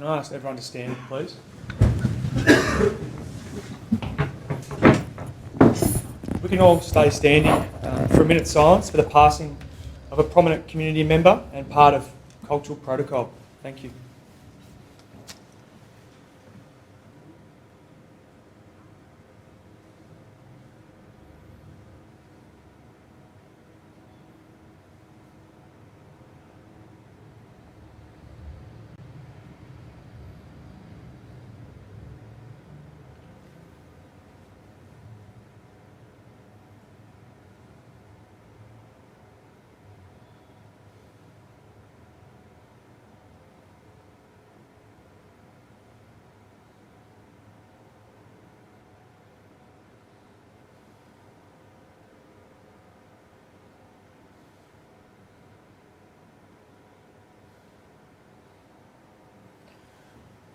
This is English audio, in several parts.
Can I ask everyone to stand, please? We can all stay standing for a minute's silence for the passing of a prominent community member and part of cultural protocol. Thank you.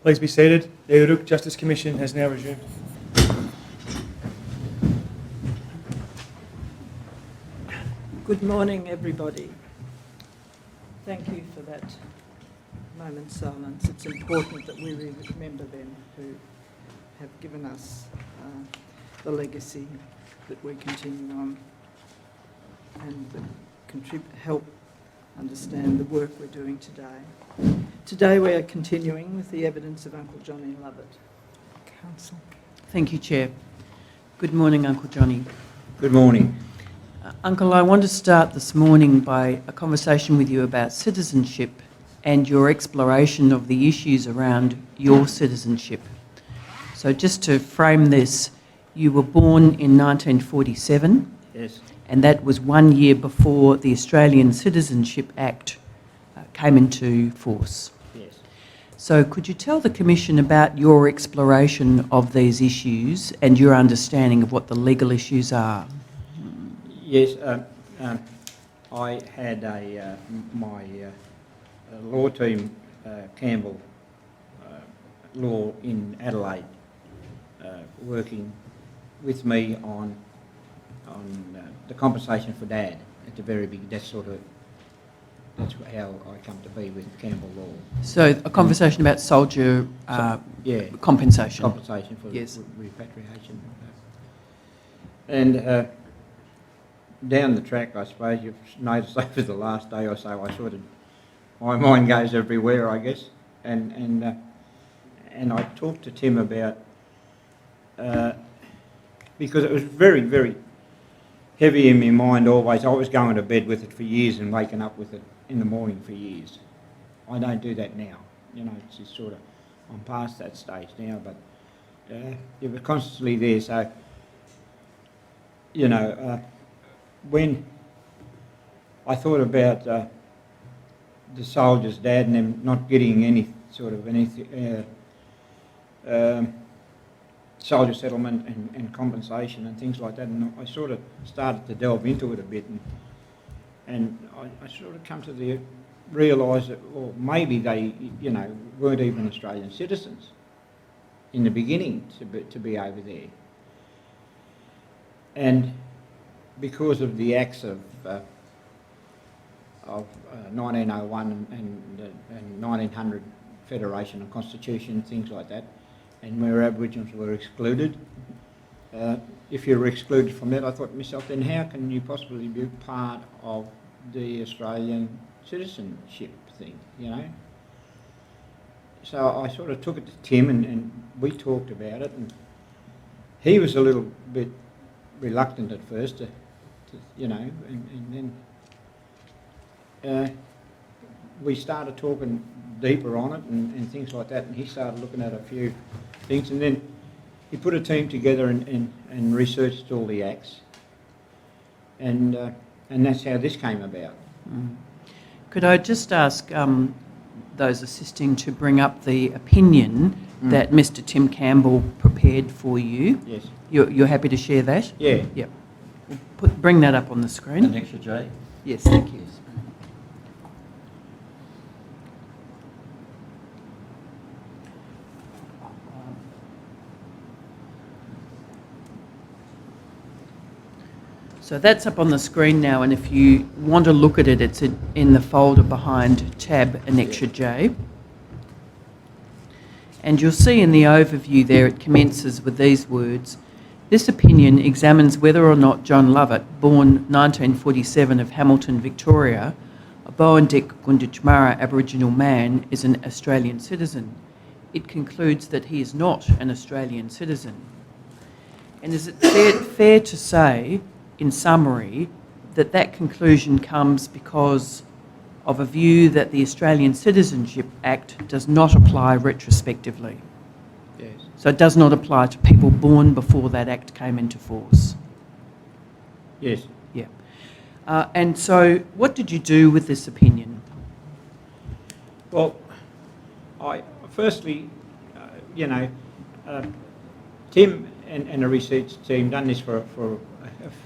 Please be seated. The Yoorrook Justice Commission has now resumed. Good morning, everybody. Thank you for that moment's silence. It's important that we remember them who have given us the legacy that we continue on and that help understand the work we're doing today. Today we are continuing with the evidence of Uncle Johnny Lovett. Council. Thank you, Chair. Good morning, Uncle Johnny. Good morning. Uncle, I want to start this morning by a conversation with you about citizenship and your exploration of the issues around your citizenship. So just to frame this, you were born in 1947. Yes. And that was 1 year before the Australian Citizenship Act came into force. Yes. So could you tell the Commission about your exploration of these issues and your understanding of what the legal issues are? Yes. I had my law team, Campbell Law in Adelaide, working with me on the compensation for Dad at the very beginning. That's how I come to be with Campbell Law. So a conversation about soldier compensation. Compensation for yes. repatriation. And down the track, I suppose you've noticed over the last day or so, my mind goes everywhere, I guess. And I talked to Tim about because it was very, very heavy in my mind always. I was going to bed with it for years and waking up with it in the morning for years. I don't do that now. You know, it's just sort of, I'm past that stage now, but it was constantly there. So, you know, when I thought about the soldiers' dad and them not getting any sort of soldier settlement and compensation and things like that, and I sort of started to delve into it a bit, and I sort of come to the realise that, well, maybe they, you know, weren't even Australian citizens in the beginning to be over there, and because of the acts of 1901 and 1900 Federation and Constitution, things like that, and where Aboriginals were excluded. If you were excluded from that, I thought to myself, then how can you possibly be part of the Australian citizenship thing, you know? So I sort of took it to Tim and we talked about it, and he was a little bit reluctant at first to you know, and then we started talking deeper on it and things like that, and he started looking at a few things, and then he put a team together and researched all the acts, and that's how this came about. Mm. Could I just ask those assisting to bring up the opinion that Mr. Tim Campbell prepared for you? Yes. You're happy to share that? Yeah. Yep. Bring that up on the screen. Annexure J? Yes, thank you. So that's up on the screen now, and if you want to look at it, it's in the folder behind tab Annexure J. And you'll see in the overview there, it commences with these words: "This opinion examines whether or not John Lovett, born 1947 of Hamilton, Victoria, a Boandik Gunditjmara Aboriginal man, is an Australian citizen. It concludes that he is not an Australian citizen." And is it fair to say, in summary, that that conclusion comes because of a view that the Australian Citizenship Act does not apply retrospectively? Yes. So it does not apply to people born before that Act came into force? Yes. Yeah. And so what did you do with this opinion? Well, firstly, Tim and the research team done this for a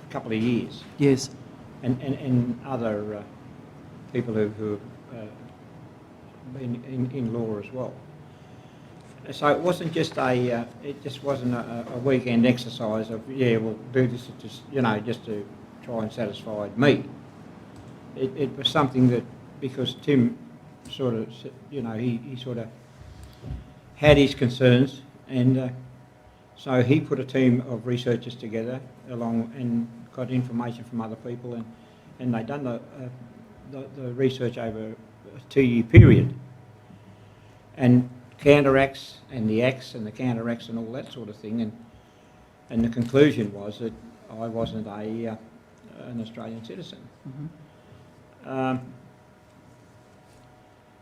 couple of years, Yes. and other people who have been in law as well. So it wasn't just it just wasn't a weekend exercise of, yeah, we'll do this just to try and satisfy me. It was something that, because Tim sort of, he sort of had his concerns, and so he put a team of researchers together along and got information from other people, and they done the research over a 2-year period, and counteracts and the acts and the counteracts and all that sort of thing, and the conclusion was that I wasn't an Australian citizen. Mm-hmm.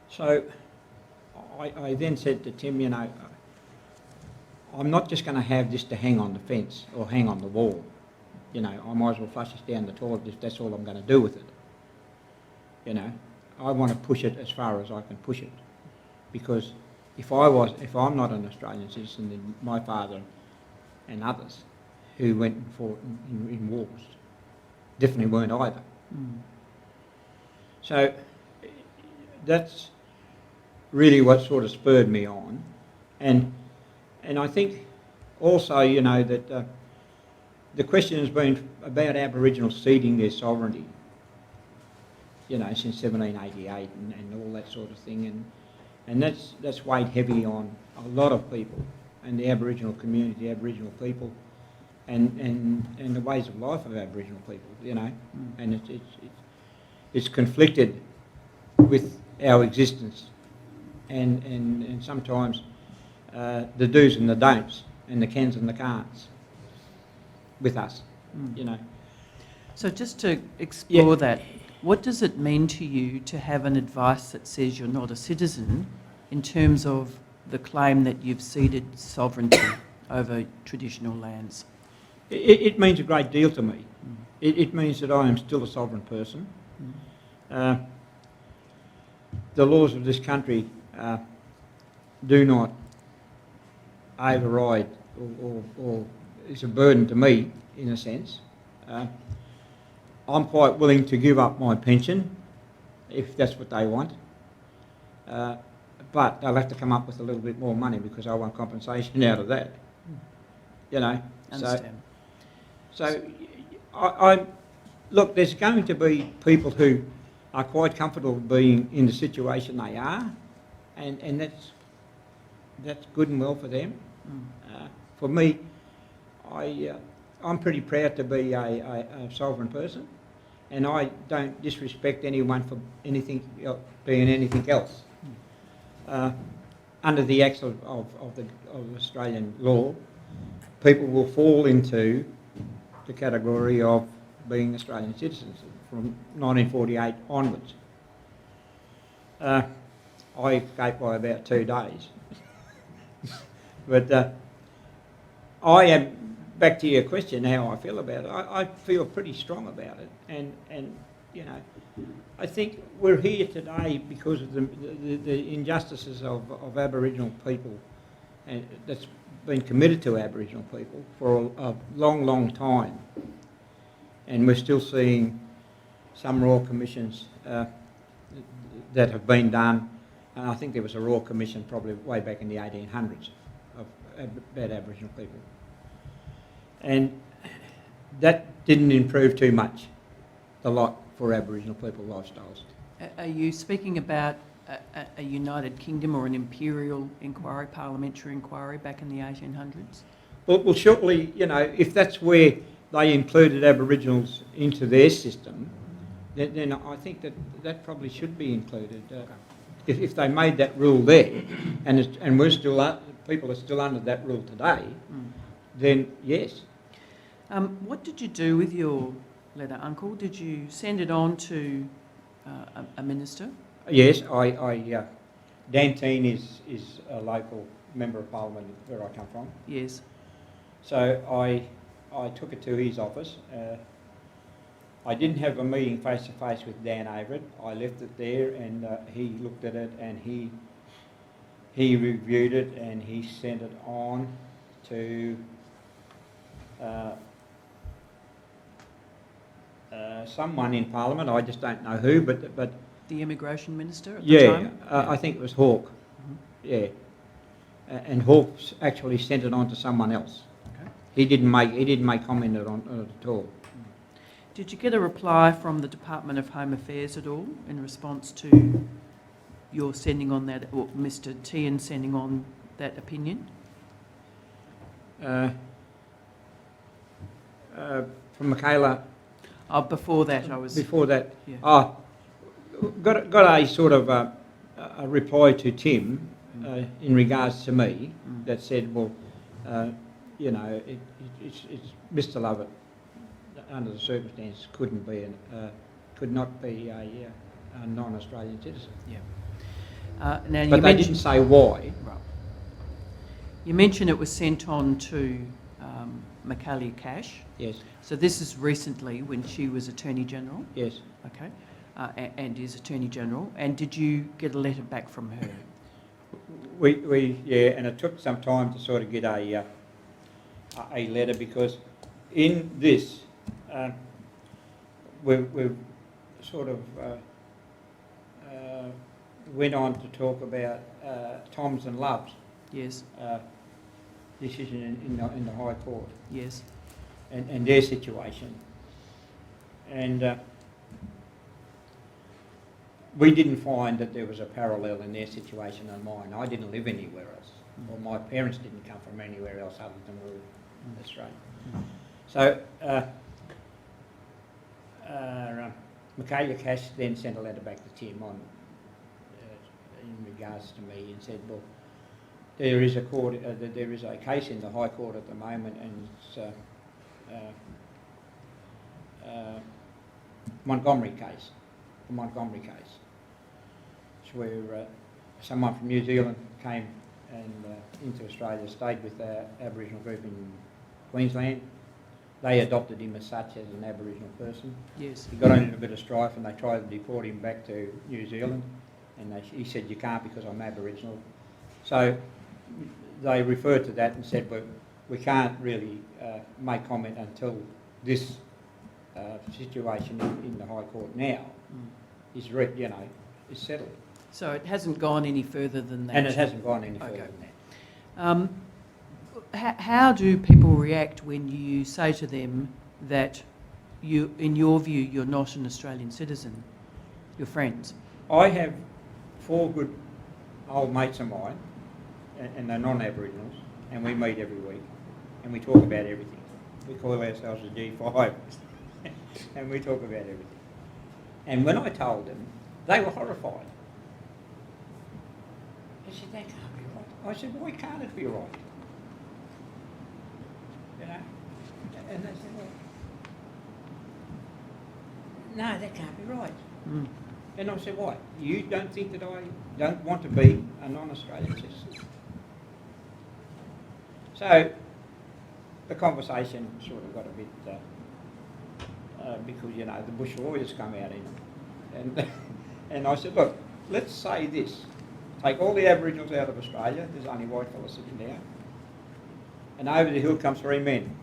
So I then said to Tim, I'm not just going to have this to hang on the fence or hang on the wall. I might as well flush this down the toilet if that's all I'm going to do with it. I want to push it as far as I can push it, because if I'm not an Australian citizen, then my father and others who went and fought in wars definitely weren't either. Mm. So that's really what sort of spurred me on, and I think also that the question has been about Aboriginals ceding their sovereignty, since 1788 and all that sort of thing, and that's weighed heavy on a lot of people and the Aboriginal community, the Aboriginal people, and the ways of life of Aboriginal people, and it's conflicted with our existence, and sometimes the do's and the don'ts and the cans and the can'ts with us, So just to explore that, what does it mean to you to have an advice that says you're not a citizen, in terms of the claim that you've ceded sovereignty over traditional lands? It means a great deal to me. It means that I am still a sovereign person. The laws of this country do not override or is a burden to me, in a sense. I'm quite willing to give up my pension if that's what they want, but they'll have to come up with a little bit more money, because I want compensation out of that. Understand. So I look, there's going to be people who are quite comfortable being in the situation they are, and that's good and well for them. For me, I'm pretty proud to be a sovereign person, and I don't disrespect anyone for being anything else. Under the acts of Australian law, people will fall into the category of being Australian citizens from 1948 onwards. I escaped by about 2 days. But I am, back to your question, how I feel about it, I feel pretty strong about it. And I think we're here today because of the injustices of Aboriginal people, and that's been committed to Aboriginal people for a long, long time. And we're still seeing some Royal Commissions that have been done. And I think there was a Royal Commission probably way back in the 1800s about Aboriginal people. And that didn't improve too much the lot for Aboriginal people lifestyles. Are you speaking about a United Kingdom or an imperial inquiry, parliamentary inquiry back in the 1800s? Well, surely, you know, if that's where they included Aboriginals into their system, then I think that probably should be included. If they made that rule there, and we're still people are still under that rule today, then yes. What did you do with your letter, Uncle? Did you send it on to a minister? Yes, Dantine is a local member of parliament where I come from. Yes. So I took it to his office. I didn't have a meeting face to face with Dan over it. I left it there, and he looked at it, and he reviewed it, and he sent it on to someone in Parliament. I just don't know who, but The immigration minister at the time? I think it was Hawke. Yeah, and Hawke actually sent it on to someone else. Okay. He didn't make comment on it at all. Did you get a reply from the Department of Home Affairs at all in response to your sending on that, or Mr. Tian sending on that opinion? From Michaela. Oh, before that I was... Before that, Yeah. got a sort of a reply to Tim in regards to me that said, well, you know, it's Mr. Lovett under the circumstances could not be a non-Australian citizen. Yeah. Now But they didn't say why. Right. You mentioned it was sent on to Michaela Cash. Yes. So this is recently when she was Attorney General? Yes. Okay. And is Attorney General. And did you get a letter back from her? We and it took some time to sort of get a letter, because in this we've sort of went on to talk about Tom's and Love's Yes. decision in the High Court Yes. and their situation, and we didn't find that there was a parallel in their situation and mine. I didn't live anywhere else, or my parents didn't come from anywhere else other than we were in Australia. So Michaela Cash then sent a letter back to Tim on in regards to me, and said, well, there is a case in the High Court at the moment, and it's Montgomery case, the Montgomery case. It's where someone from New Zealand came and into Australia, stayed with the Aboriginal group in Queensland. They adopted him as such, as an Aboriginal person. Yes. He got into a bit of strife, and they tried to deport him back to New Zealand, and he said, you can't because I'm Aboriginal. So they referred to that and said, well, we can't really make comment until this situation in the High Court now is settled. So it hasn't gone any further than that? And it hasn't gone any further Okay. than that. How do people react when you say to them that you, in your view, you're not an Australian citizen, your friends? I have 4 good old mates of mine, and they're non-Aboriginals, and we meet every week, and we talk about everything. We call ourselves the G5, and we talk about everything. And when I told them, they were horrified. They said, that can't be right. I said, why can't it be right? You know? And they said, well, no, that can't be right. And I said, why? You don't think that I don't want to be a non-Australian citizen? So the conversation sort of got a bit, because, you know, the bush lawyers come out in it. And I said, look, let's say this. Take all the Aboriginals out of Australia. There's only white fellas sitting there. And over the hill comes 3 men.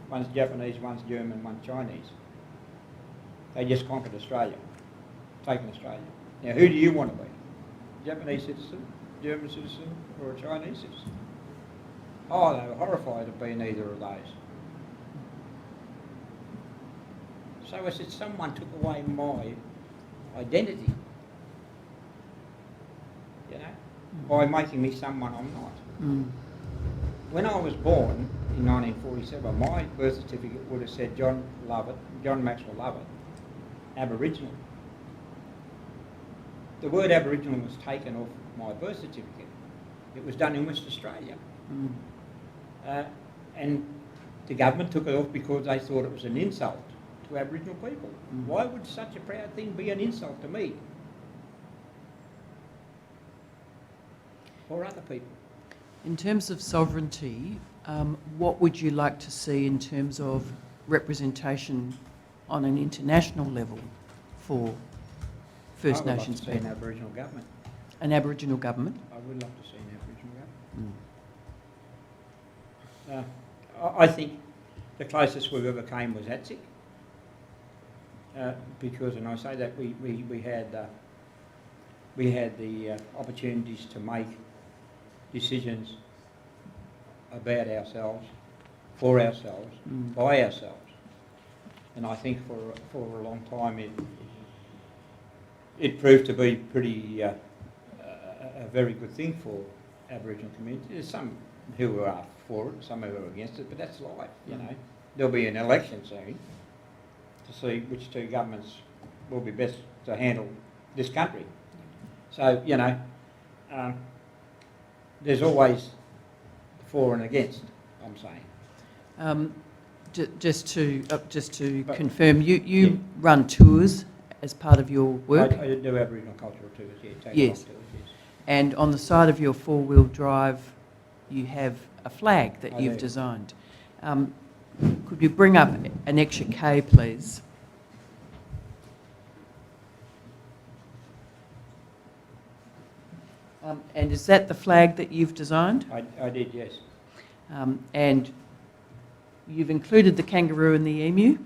One's Japanese, one's German, one's Chinese. They just conquered Australia, taken Australia. Now, who do you want to be? Japanese citizen, German citizen, or a Chinese citizen? Oh, they were horrified of being either of those. So I said, someone took away my identity. by making me someone I'm not. Mm. When I was born in 1947, my birth certificate would have said John Maxwell Lovett, Aboriginal. The word Aboriginal was taken off my birth certificate. It was done in West Australia. Mm. And the government took it off because they thought it was an insult to Aboriginal people. Mm. Why would such a proud thing be an insult to me or other people? In terms of sovereignty, what would you like to see in terms of representation on an international level for First I would Nations love to see an people? Aboriginal government. An Aboriginal government? I would love to see an Aboriginal government. Mm. I think the closest we've ever came was ATSIC, because, and I say that we had the opportunities to make decisions about ourselves, for ourselves, by ourselves, and I think for a long time it proved to be pretty a very good thing for Aboriginal community. There's some who are for it, some who are against it, but that's life, you know. There'll be an election soon to see which two governments will be best to handle this country. So, you know, there's always for and against, I'm saying. Just to confirm, you run tours as part of your work? I do Aboriginal cultural tours, yeah. Yes. Tours, yes. And on the side of your four-wheel drive, you have a flag that I you've do. designed. Could you bring up an extra K, please? And is that the flag that you've designed? I did, yes. And you've included the kangaroo and the emu.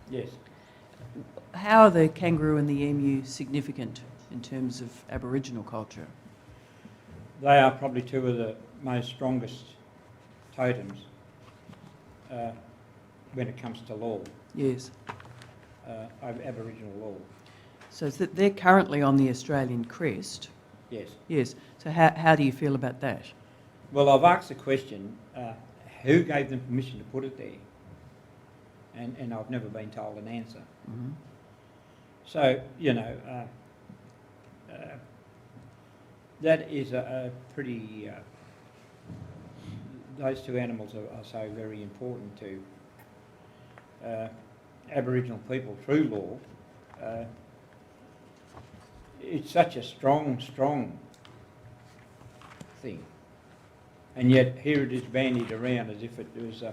Yes. How are the kangaroo and the emu significant in terms of Aboriginal culture? They are probably two of the most strongest totems when it comes to law, Yes. Aboriginal law. So they're currently on the Australian crest. Yes. Yes. So how do you feel about that? Well, I've asked the question, who gave them permission to put it there? And I've never been told an answer. Mm-hmm. So, you know, that is a pretty... those two animals are so very important to Aboriginal people through law. It's such a strong thing. And yet here it is bandied around as if it was...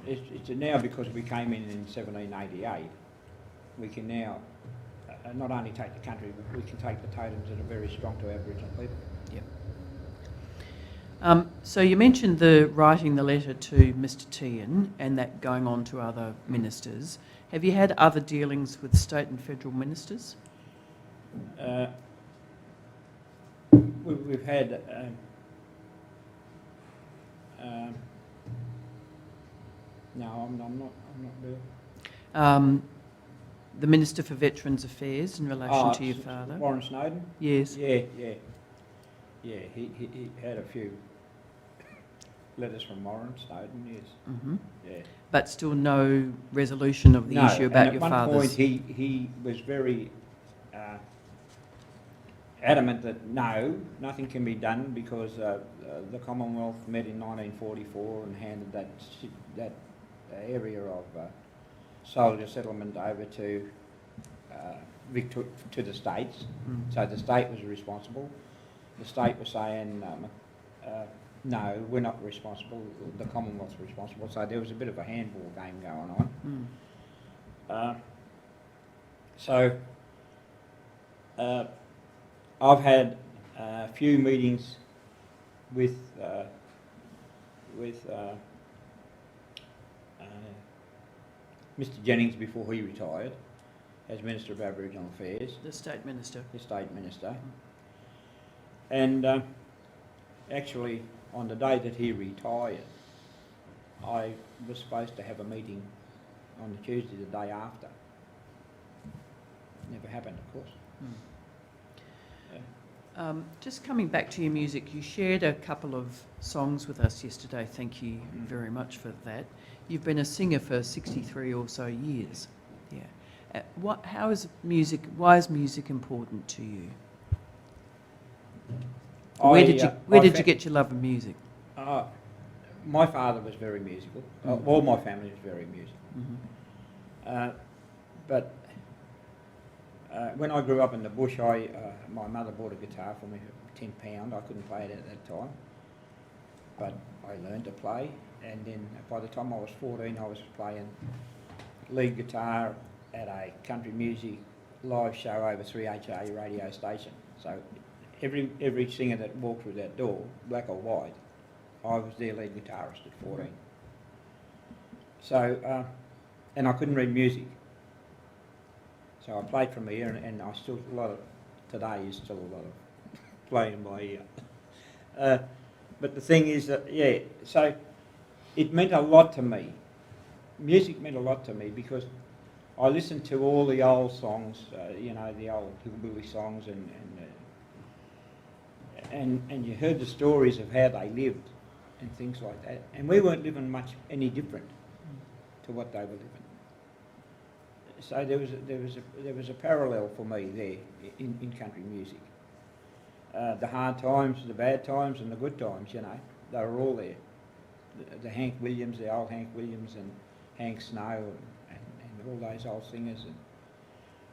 it's now because we came in 1788, we can now not only take the country, but we can take the totems that are very strong to Aboriginal people. Yep. So you mentioned the writing the letter to Mr. Tehan and that going on to other ministers. Have you had other dealings with state and federal ministers? We've had no, I'm not Bill. The Minister for Veterans Affairs in relation to your father? Warren Snowden? Yes. Yeah, he had a few letters from Warren Snowden, yes. Mm-hmm. Yeah. But still no resolution of the issue about your father's... father's... at one point he was very adamant that no, nothing can be done because the Commonwealth met in 1944 and handed that area of soldier settlement over to the states. Mm. So the state was responsible. The state was saying, no, we're not responsible, the Commonwealth's responsible. So there was a bit of a handball game going on. Mm. I've had a few meetings with Mr. Jennings before he retired as Minister of Aboriginal Affairs, The State Minister. the State Minister. And actually, on the day that he retired, I was supposed to have a meeting on the Tuesday, the day after. Never happened, of course. Just coming back to your music, you shared a couple of songs with us yesterday. Thank you very much for that. You've been a singer for 63 or so years. Yeah. Why is music important to you? Where did you get your love of music? My father was very musical. All my family was very musical. But when I grew up in the bush, my mother bought a guitar for me for £10. I couldn't play it at that time, but I learned to play. And then by the time I was 14, I was playing lead guitar at a country music live show over 3HA radio station. So every singer that walked through that door, black or white, I was their lead guitarist at 14. So, and I couldn't read music. So I played from ear, and I still, today is still a lot of playing by ear. But the thing is that, so it meant a lot to me. Music meant a lot to me because I listened to all the old songs, the old hillbilly songs, and you heard the stories of how they lived and things like that. And we weren't living much any different to what they were living. So there was a parallel for me there in country music. The hard times, the bad times, and the good times, they were all there. The Hank Williams, the old Hank Williams, and Hank Snow, and all those old singers, and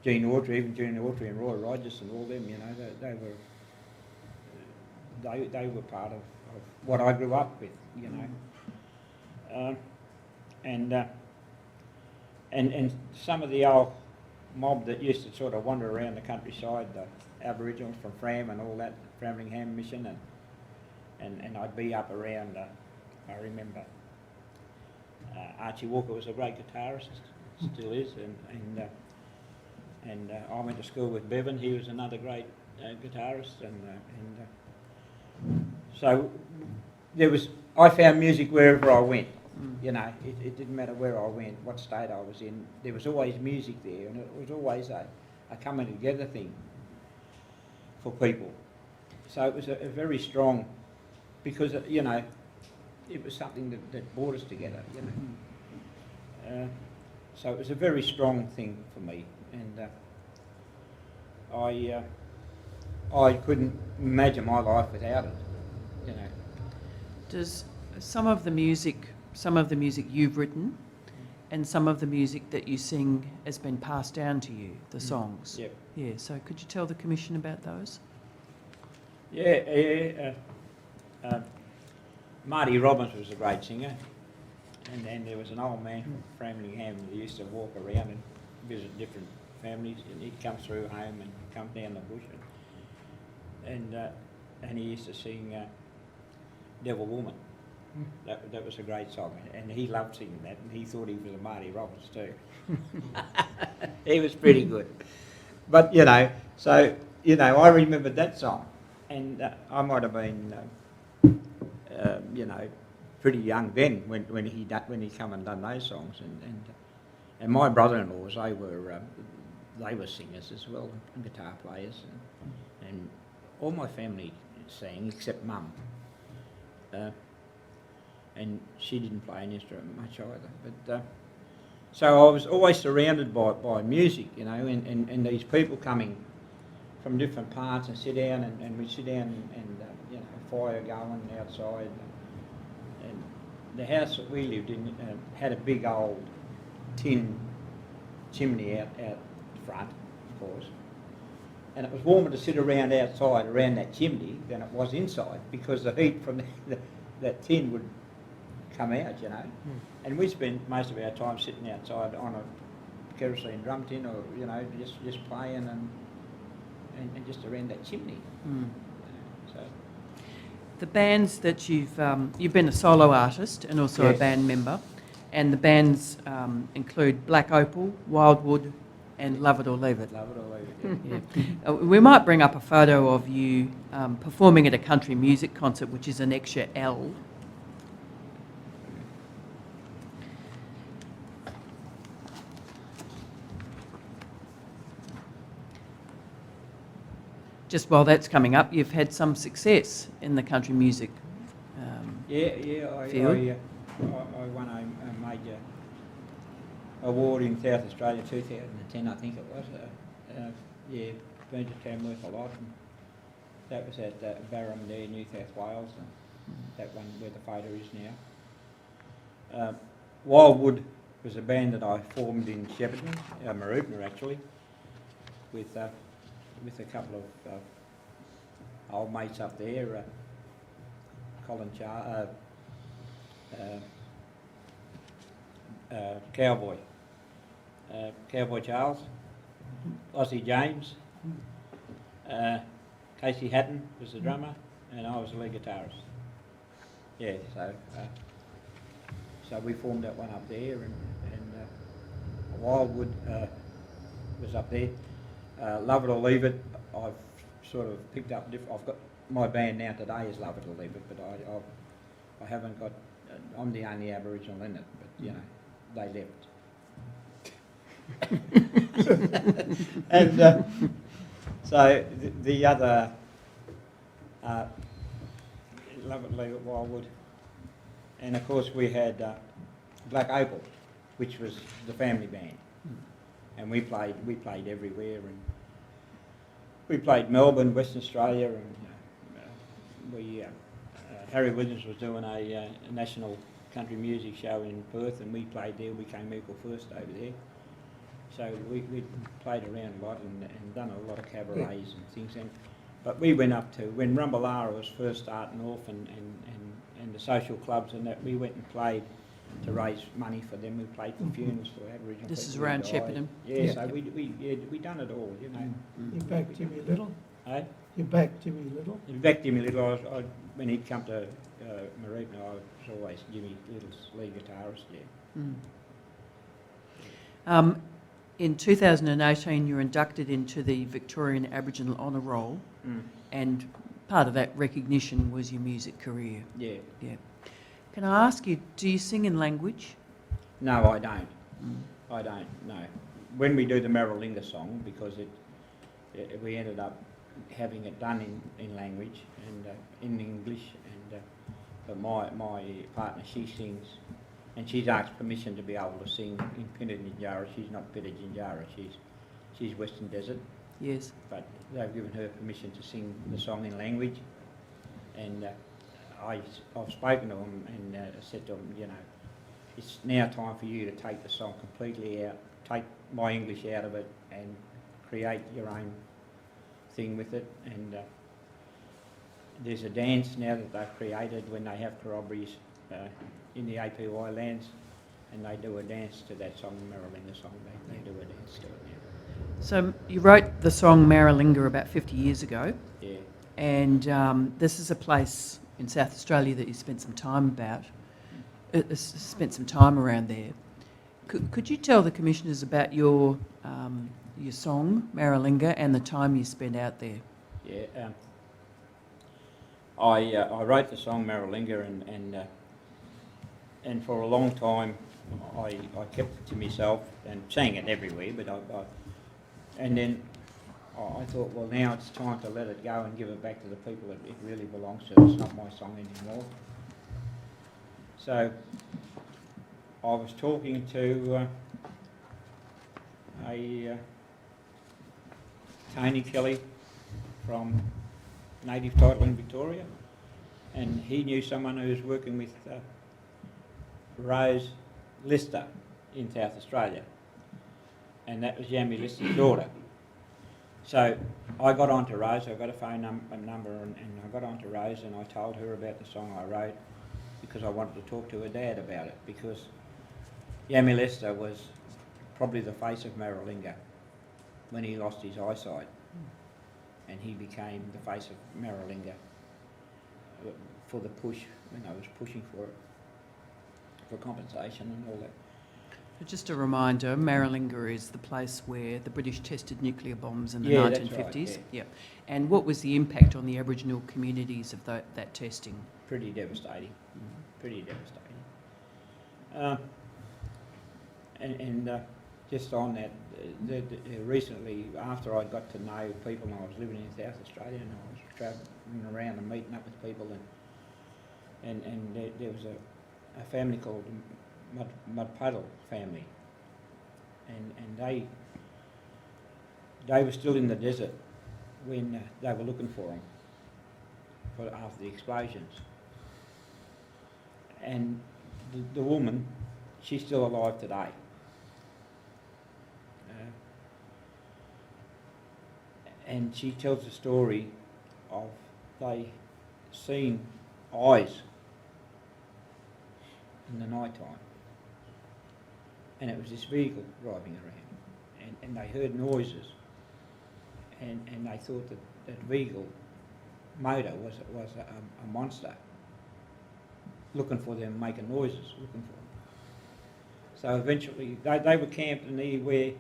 Gene Autry, even Gene Autry and Roy Rogers and all them, they were part of what I grew up with, and some of the old mob that used to sort of wander around the countryside, the Aboriginals from Fram and all that, Framlingham Mission, and I'd be up around, I remember Archie Walker was a great guitarist, still is, and I went to school with Bevan. He was another great guitarist, so I found music wherever I went. It didn't matter where I went, what state I was in. There was always music there, and it was always a coming together thing for people. So it was a very strong, because it was something that brought us together. So it was a very strong thing for me, and I couldn't imagine my life without it. Does some of the music you've written and some of the music that you sing has been passed down to you, the songs? Yep. Yeah, so could you tell the Commission about those? Marty Robbins was a great singer, and there was an old man from Framlingham that used to walk around and visit different families, and he'd come through home and come down the bush, and he used to sing Devil Woman. That was a great song, and he loved singing that, and he thought he was a Marty Robbins too. He was pretty good. But, I remembered that song, and I might have been, pretty young then when he come and done those songs, and my brother-in-laws, they were singers as well, and guitar players, and all my family sang except Mum. And she didn't play an instrument much either. But so I was always surrounded by music, and these people coming from different parts and sit down, and we'd sit down and fire going outside. And the house that we lived in had a big old tin chimney out front, of course. And it was warmer to sit around outside around that chimney than it was inside, because the heat from that tin would come out, And we spent most of our time sitting outside on a kerosene drum tin, or just playing and just around that chimney. So the bands that you've been a solo artist and also a band member, and the bands include Black Opal, Wildwood, and Lovett or Leave It. Lovett or Leave It. Yeah. We might bring up a photo of you performing at a country music concert, which is an extra L. just while that's coming up, you've had some success in the country music. I field. won a major award in South Australia 2010, I think it was. Burnt a Town worth a lot. And that was at Barramdale, New South Wales, and that one where the photo is now. Wildwood was a band that I formed in Shepparton, Mooroopna actually, with a couple of old mates up there, Cowboy Charles, Aussie James, Casey Hatton was the drummer, and I was the lead guitarist. Yeah, so we formed that one up there, and Wildwood was up there. Lovett or Leave It, I've sort of picked up. I've got my band now today is Lovett or Leave It, but I haven't got. I'm the only Aboriginal in it, but you know they left. And so the other Lovett, Leave It, Wildwood, and of course we had Black Opal, which was the family band, and we played everywhere, and we played Melbourne, Western Australia, and Harry Williams was doing a national country music show in Perth, and we played there. We came equal first over there. So we played around a lot and done a lot of cabarets and things. But we went up to, when Rumballara was first starting off and the social clubs and that, we went and played to raise money for them. We played for funerals for Aboriginal people. This is around Shepparton? Yeah, so we done it all, you know. You backed Jimmy Little? Hey? You backed Jimmy Little? In fact, Jimmy Little, when he'd come to Mooroopna, I was always Jimmy Little's lead guitarist, yeah. In 2018, you were inducted into the Victorian Aboriginal Honour Roll, and part of that recognition was your music career. Yeah. Yeah. Can I ask you, do you sing in language? No, I don't. I don't, no. When we do the Maralinga song, because we ended up having it done in language and in English, and but my partner, she sings, and she's asked permission to be able to sing in Pinajinjara. She's not Pinajinjara, she's Western Desert. Yes. But they've given her permission to sing the song in language, and I've spoken to them and said to them, you know, it's now time for you to take the song completely out, take my English out of it, and create your own thing with it. And there's a dance now that they've created when they have corroborees in the APY lands, and they do a dance to that song, Maralinga song. They do a dance to it now. So you wrote the song Maralinga about 50 years ago. Yeah. And this is a place in South Australia that you spent some time around there. Could you tell the commissioners about your song Maralinga and the time you spent out there? Yeah. I wrote the song Maralinga, and for a long time I kept it to myself and sang it everywhere. But and then I thought, well, now it's time to let it go and give it back to the people that it really belongs to. It's not my song anymore. So I was talking to Tony Kelly from Native Title in Victoria, and he knew someone who was working with Rose Lister in South Australia, and that was Yami Lister's daughter. So I got on to Rose, I got a phone number and I got on to Rose, and I told her about the song I wrote because I wanted to talk to her dad about it, because Yami Lister was probably the face of Maralinga when he lost his eyesight, and he became the face of Maralinga for the push, when I was pushing for compensation and all that. Just a reminder, Maralinga is the place where the British tested nuclear bombs in the 1950s. That's right, yeah. And what was the impact on the Aboriginal communities of that testing? Pretty devastating. Pretty devastating. just on that, recently, after I got to know people and I was living in South Australia and I was travelling around and meeting up with people, and there was a family called Mudpuddle family, and they were still in the desert when they were looking for them after the explosions. And the woman, she's still alive today. And she tells the story of they seen eyes in the night time, and it was this vehicle driving around, and they heard noises, and they thought that vehicle motor was a monster looking for them, making noises, looking for them. So eventually they were camped near where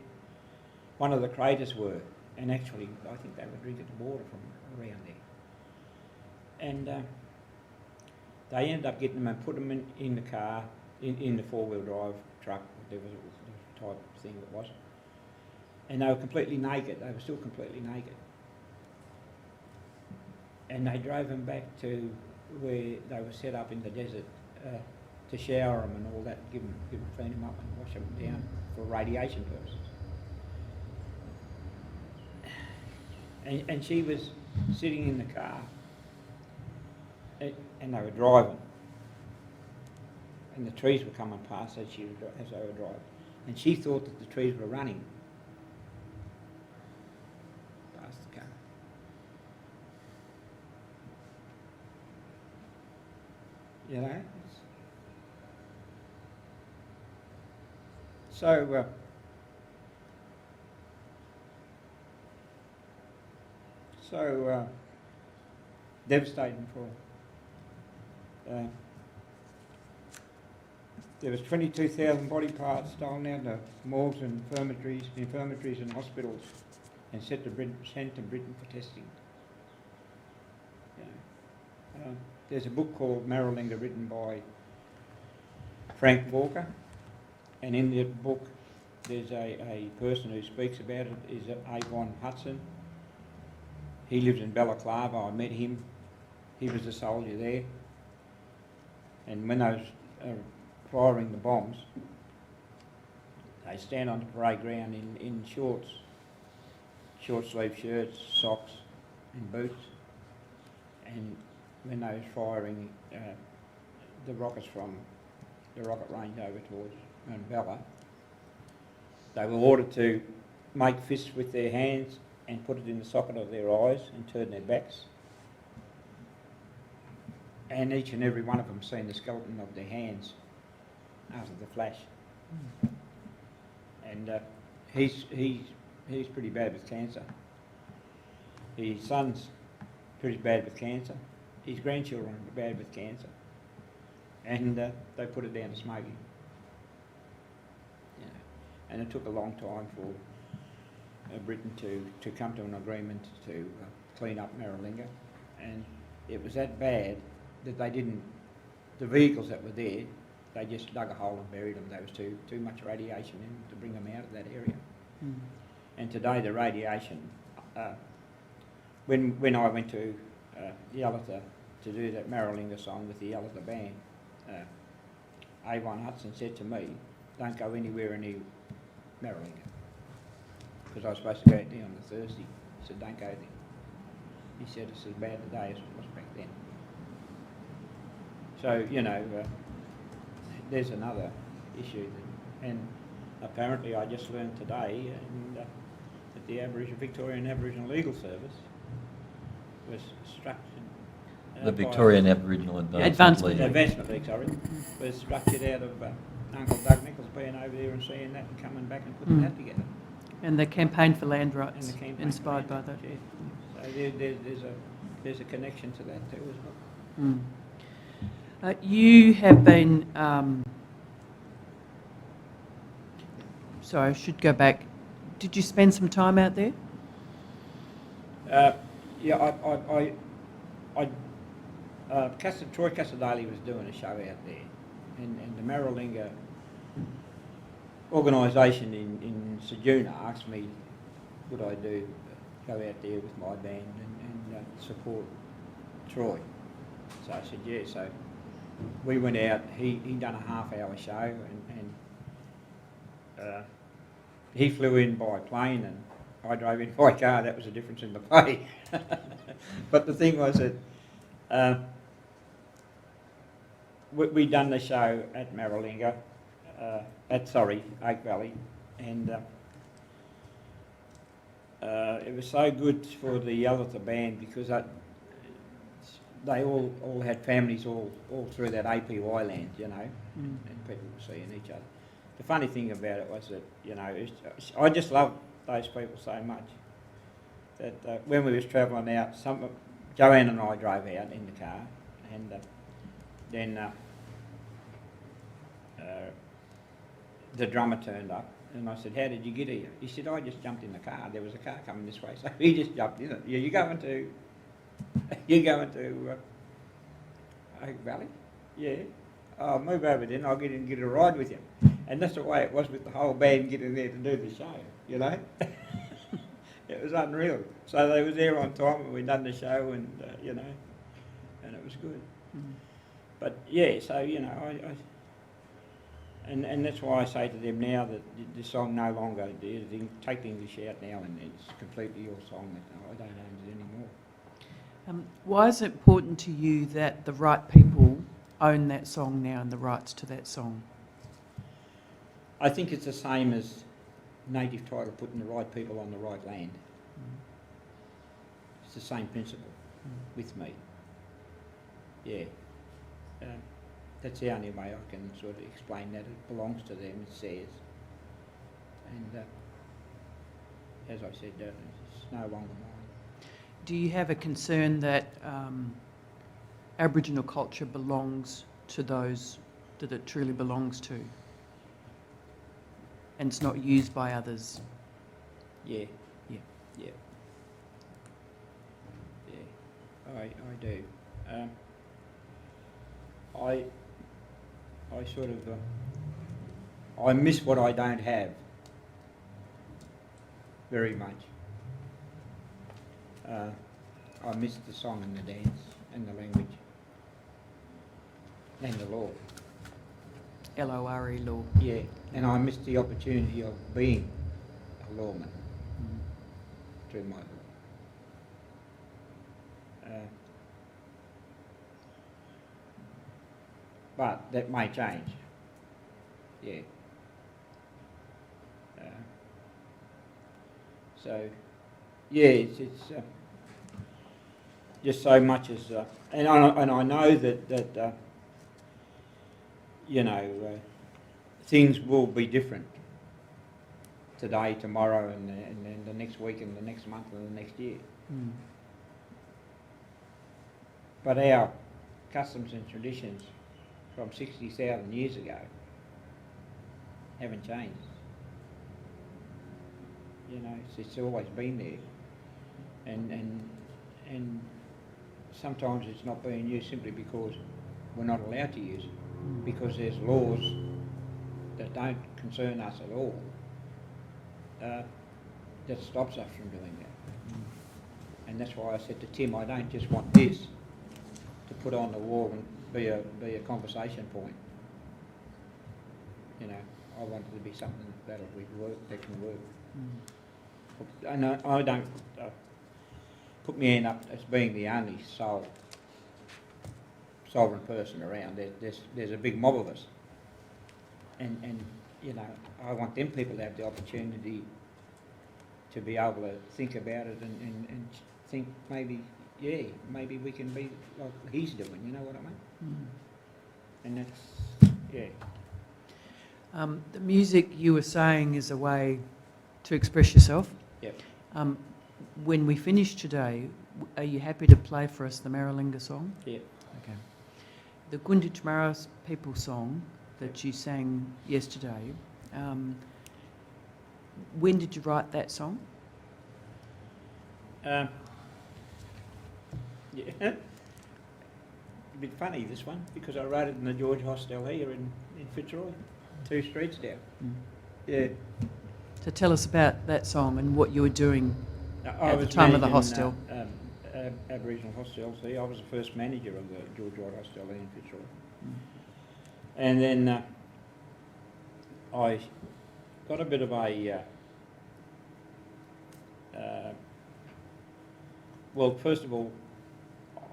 one of the craters were, and actually I think they were drinking the water from around there. And they ended up getting them and put them in the car, in the four-wheel drive truck, whatever the type of thing it was. And they were completely naked. They were still completely naked. And they drove them back to where they were set up in the desert to shower them and all that, clean them up and wash them down for radiation purposes. And she was sitting in the car, and they were driving, and the trees were coming past as they were driving, and she thought that the trees were running past the car. You know? So devastating for there was 22,000 body parts stolen out of morgues and infirmaries and hospitals, and sent to Britain for testing. You know, there's a book called Maralinga written by Frank Walker, and in that book there's a person who speaks about it, is Avon Hudson. He lives in Balaclava. I met him. He was a soldier there. And when they was firing the bombs, they stand on the parade ground in shorts, short-sleeved shirts, socks and boots. And when they was firing the rockets from the rocket range over towards Mount Bella, they were ordered to make fists with their hands and put it in the socket of their eyes and turn their backs. And each and every one of them seen the skeleton of their hands after the flash. And he's pretty bad with cancer. His son's pretty bad with cancer. His grandchildren are bad with cancer. And they put it down to smoking. You know, and it took a long time for Britain to come to an agreement to clean up Maralinga, and it was that bad that they didn't, the vehicles that were there, they just dug a hole and buried them. There was too much radiation in to bring them out of that area. Mm. And today the radiation, when I went to Yalata to do that Maralinga song with the Yalata band, Avon Hudson said to me, don't go anywhere near Maralinga. Because I was supposed to go out there on the Thursday. He said, don't go there. He said, it's as bad today as it was back then. So, you know, there's another issue. And apparently I just learned today that the Victorian Aboriginal Legal Service was structured... the Victorian Aboriginal Advancement League, sorry, was structured out of Uncle Doug Nichols being over there and seeing that and coming back and putting that together. And the campaign for land rights, inspired by that. Yeah. So there's a connection to that too as well. You have been, sorry, I should go back. Did you spend some time out there? Yeah, Troy Casadali was doing a show out there, and the Maralinga, organisation in Sejuna asked me would I go out there with my band and support Troy. So I said yeah. So we went out. He done a half-hour show and he flew in by plane and I drove in by car. That was the difference in the pay. But the thing was that we done the show at Maralinga, Oak Valley, and it was so good for the Yalutha band because they all had families all through that APY land, you know, and people were seeing each other. The funny thing about it was that, you know, I just loved those people so much that when we was travelling out, Joanne and I drove out in the car, and then the drummer turned up, and I said, "How did you get here?" He said, "I just jumped in the car. There was a car coming this way, so he just jumped in it." "Yeah, you going to Oak Valley?" "Yeah." "I'll move over then. I'll get in and get a ride with you." And that's the way it was with the whole band getting there to do the show, you know. It was unreal. So they was there on time and we'd done the show and, you know, and it was good. But yeah, so, you know, and that's why I say to them now that the song no longer, take the English out now and it's completely your song. I don't own it anymore. Why is it important to you that the right people own that song now and the rights to that song? I think it's the same as native title, putting the right people on the right land. It's the same principle with me. Yeah. That's the only way I can sort of explain that. It belongs to them, it says. And as I said, it's no longer mine. Do you have a concern that Aboriginal culture belongs to those that it truly belongs to? And it's not used by others? Yeah. Yeah. Yeah. Yeah. I do. I sort of I miss what I don't have very much. I miss the song and the dance and the language and the law. L-O-R-E, law. Yeah, and I missed the opportunity of being a lawman through my law. But that may change. Yeah. So, yeah, it's just so much as, and I know that you know, things will be different today, tomorrow, and then the next week, and the next month, and the next year. But our customs and traditions from 60,000 years ago haven't changed. You know, it's always been there, and sometimes it's not being used simply because we're not allowed to use it, because there's laws that don't concern us at all that stops us from doing that. And that's why I said to Tim, I don't just want this to put on the wall and be a conversation point. You know, I want it to be something that can work. And I don't put my hand up as being the only sovereign person around. There's a big mob of us, and you know, I want them people to have the opportunity to be able to think about it and think maybe we can be like he's doing. You know what I mean? And that's yeah. The music, you were saying, is a way to express yourself. Yep. When we finish today, are you happy to play for us the Maralinga song? Yeah. Okay. The Gunditj Mara people song that you sang yesterday, when did you write that song? Yeah. A bit funny, this one, because I wrote it in the George Hostel here in Fitzroy, 2 streets down. Yeah. So tell us about that song and what you were doing I at the was time of the managing, hostel. Aboriginal hostels here. I was the first manager of the George Wright Hostel in Fitzroy. And then I got a bit of a... well, first of all,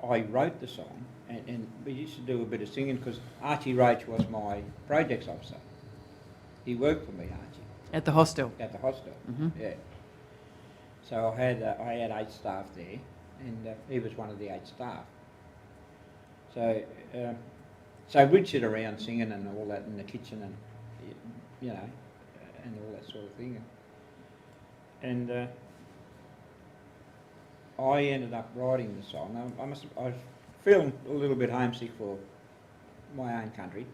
I wrote the song, and we used to do a bit of singing because Archie Roach was my projects officer. He worked for me, Archie, At the hostel? at the hostel. Mhm. Yeah. So I had 8 staff there, and he was one of the 8 staff. So we'd sit around singing and all that in the kitchen, and you know, and all that sort of thing. And I ended up writing the song. I was feeling a little bit homesick for my own country,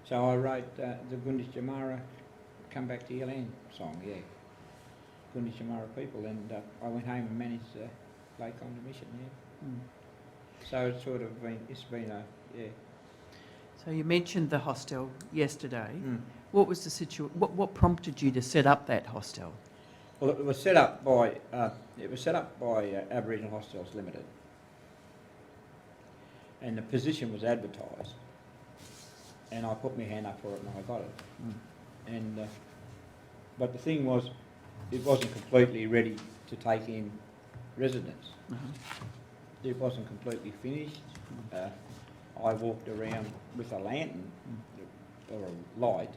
so I wrote the Gunditj Jamara Come Back to Your Land song. Yeah. Gunditj Jamara people, and I went home and managed Lake Mission, yeah. So it's sort of it's been a, yeah. So you mentioned the hostel yesterday. What was the what prompted you to set up that hostel? Well, it was set up by Aboriginal Hostels Limited, and the position was advertised, and I put my hand up for it and I got it. And but the thing was, it wasn't completely ready to take in residents. It wasn't completely finished. I walked around with a lantern or a light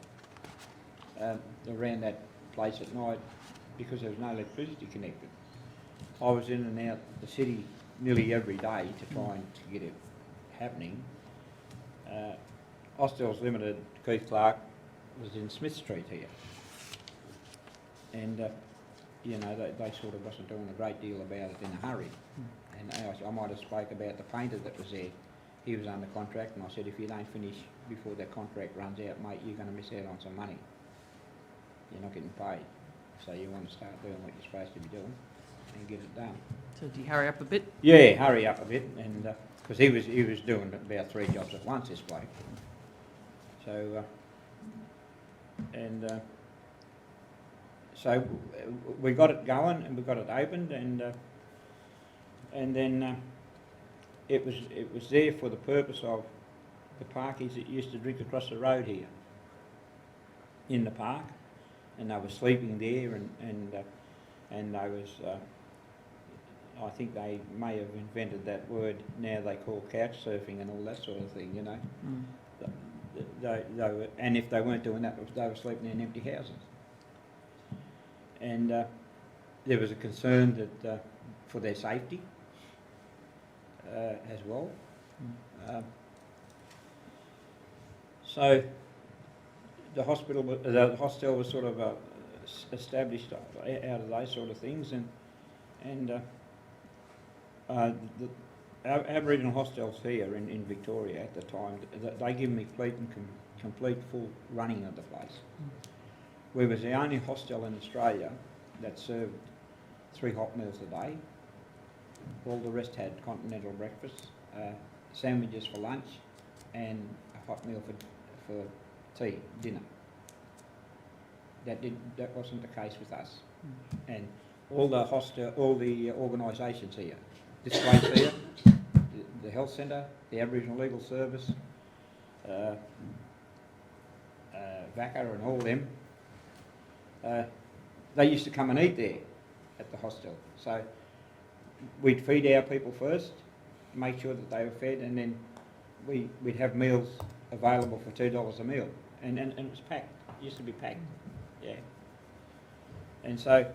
around that place at night because there was no electricity connected. I was in and out the city nearly every day to try and to get it happening. Hostels Limited, Keith Clark, was in Smith Street here. And you know, they sort of wasn't doing a great deal about it in a hurry. And I might have spoke about the painter that was there. He was under contract, and I said, if you don't finish before that contract runs out, mate, you're going to miss out on some money. You're not getting paid. So you want to start doing what you're supposed to be doing and get it done. So did you hurry up a bit? Yeah, hurry up a bit, and because he was doing about 3 jobs at once, this bloke. So so we got it going and we got it opened, and then it was there for the purpose of the parkies that used to drink across the road here in the park, and they were sleeping there, and they was I think they may have invented that word now they call couch surfing and all that sort of thing, you know. They were, and if they weren't doing that, they were sleeping in empty houses. And there was a concern that for their safety as well. So the hostel was sort of established out of those sort of things, and our Aboriginal hostels here in Victoria at the time, they give me complete full running of the place. We was the only hostel in Australia that served 3 hot meals a day. All the rest had continental breakfasts, sandwiches for lunch, and a hot meal for tea, dinner. That wasn't the case with us. And all the organisations here, this place here, the health centre, the Aboriginal Legal Service, VACA and all them, they used to come and eat there at the hostel. So we'd feed our people first, make sure that they were fed, and then we'd have meals available for $2 a meal. And it was packed. It used to be packed, yeah. And so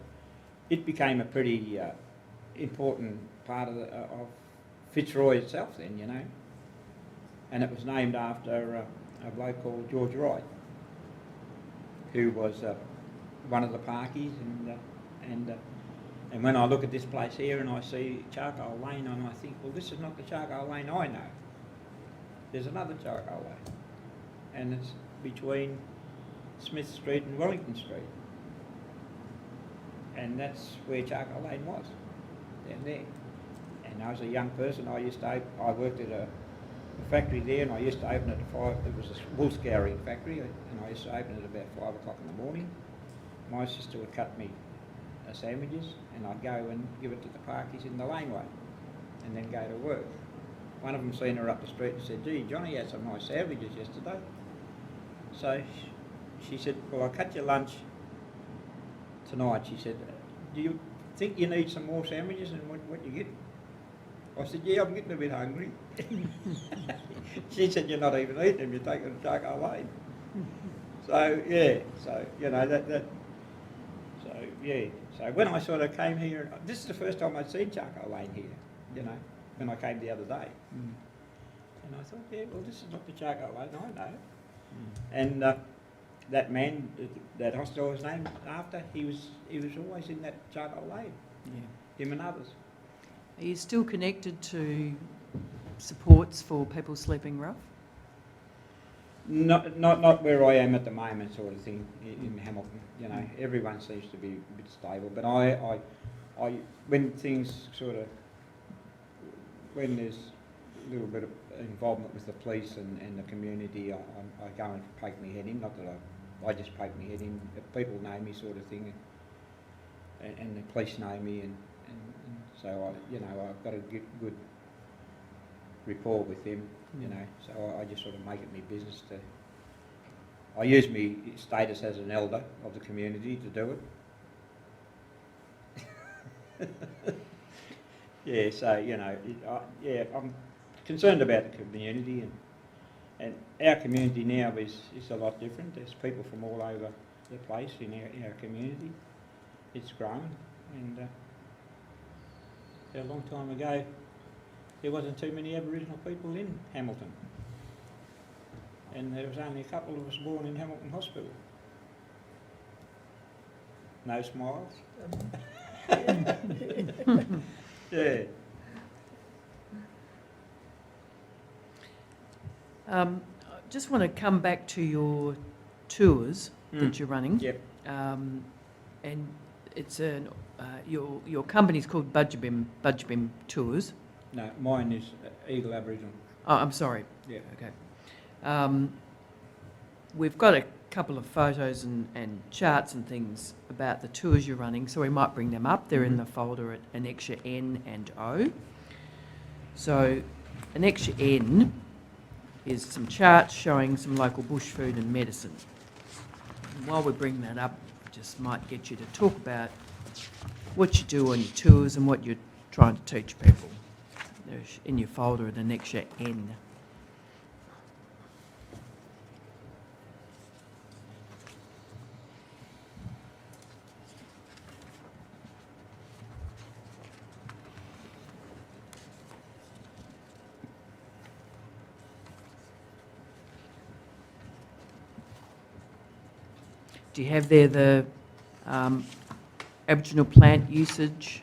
it became a pretty important part of Fitzroy itself then, you know. And it was named after a bloke called George Wright, who was one of the parkies, and when I look at this place here and I see Charcoal Lane, and I think, well, this is not the Charcoal Lane I know. There's another Charcoal Lane, and it's between Smith Street and Wellington Street, and that's where Charcoal Lane was, down there. And I was a young person. I worked at a factory there, and I used to open it at 5. It was a wool scouring factory, and I used to open it about 5 o'clock in the morning. My sister would cut me sandwiches, and I'd go and give it to the parkies in the laneway, and then go to work. One of them seen her up the street and said, "Gee, Johnny had some nice sandwiches yesterday." So she said, "Well, I cut your lunch tonight." She said, "Do you think you need some more sandwiches than what you get?" I said, "Yeah, I'm getting a bit hungry." She said, "You're not even eating them, you're taking them to Charcoal Lane." So, yeah, so, you know, so, yeah. So when I sort of came here, this is the first time I'd seen Charcoal Lane here, you know, when I came the other day. And I thought, yeah, well, this is not the Charcoal Lane, I know. And that man that hospital was named after, he was always in that Charcoal Lane, him and others. Are you still connected to supports for people sleeping rough? Not where I am at the moment, sort of thing, in Hamilton. You know, everyone seems to be a bit stable. But I when things sort of, when there's a little bit of involvement with the police and the community, I go and poke my head in. Not that I just poke my head in. People know me, sort of thing, and the police know me, and so I've got a good rapport with them. You know, so I just sort of make it my business to. I use my status as an elder of the community to do it. Yeah, so you know, I'm concerned about the community, and our community now is a lot different. There's people from all over the place in our community. It's grown, and a long time ago, there wasn't too many Aboriginal people in Hamilton, and there was only a couple of us born in Hamilton Hospital. No smiles. Yeah. I just want to come back to your tours that you're running. Yep. And it's your company's called Budgebim Tours. No, mine is Eagle Aboriginal. Oh, I'm sorry. Yeah. Okay. We've got a couple of photos and charts and things about the tours you're running, so we might bring them up. They're in the folder at Annexure N and O. So Annexure N is some charts showing some local bush food and medicine. And while we bring that up, just might get you to talk about what you do on your tours and what you're trying to teach people. They're in your folder at Annexure N. Do you have there the Aboriginal plant usage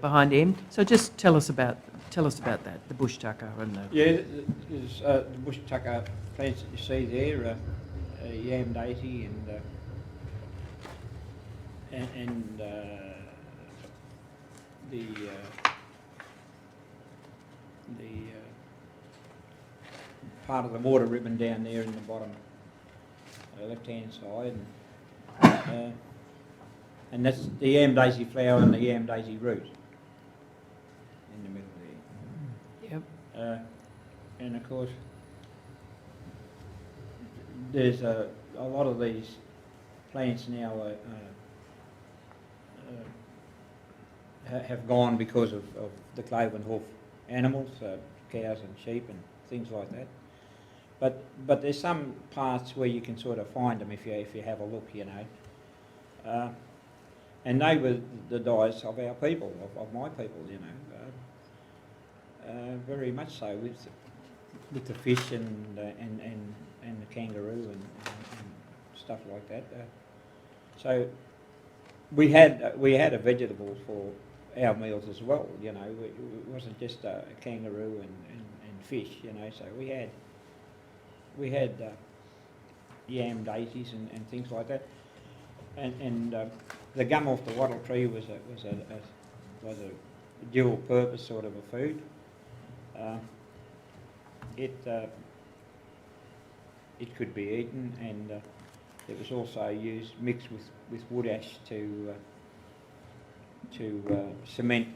behind M? So just tell us about that, the bush tucker and the... Yeah, there's the bush tucker plants that you see there, yam daisy and the part of the water ribbon down there in the bottom left-hand side. And that's the yam daisy flower and the yam daisy root in the middle there. Yep. And of course, there's a lot of these plants now have gone because of the cloven hoof animals, cows and sheep and things like that. But there's some parts where you can sort of find them if you have a look, you know. And they were the dyes of our people, of my people, you know. Very much so with the fish and the kangaroo and stuff like that. So we had a vegetable for our meals as well, you know. It wasn't just a kangaroo and fish, you know. So we had yam daisies and things like that, and the gum off the wattle tree was a dual purpose sort of a food, it could be eaten, and it was also used mixed with wood ash to cement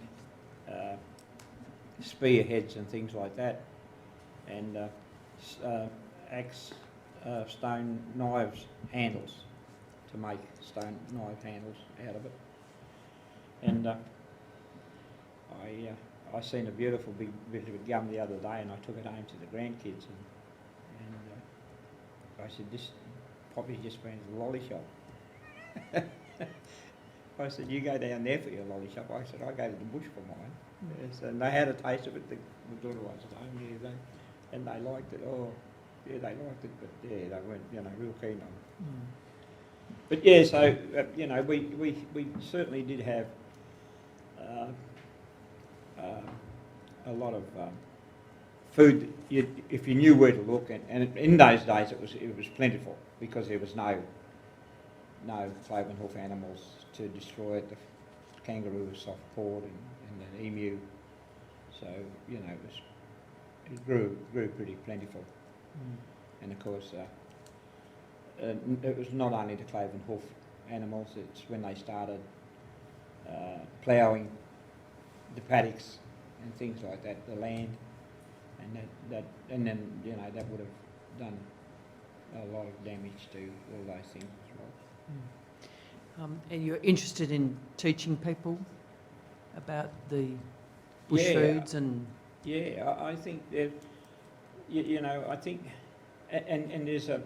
spearheads and things like that, and axe stone knives handles to make stone knife handles out of it. And I seen a beautiful big bit of gum the other day, and I took it home to the grandkids, and I said, "This probably just went to the lolly shop." I said, "You go down there for your lolly shop." I said, "I go to the bush for mine." Yes, and they had a taste of it. The daughter was at home, yeah, and they liked it. Oh, yeah, they liked it, but yeah, they weren't, real keen on it. But yeah, so we certainly did have a lot of food. If you knew where to look, and in those days it was plentiful because there was no cloven hoof animals to destroy it. The kangaroo was soft pawed, and the emu. So it grew pretty plentiful. And of course, it was not only the cloven hoof animals. It's when they started ploughing the paddocks and things like that, the land, and then that would have done a lot of damage to all those things as well. And you're interested in teaching people about the bush Yeah. foods and... Yeah, I think that, I think, and there's a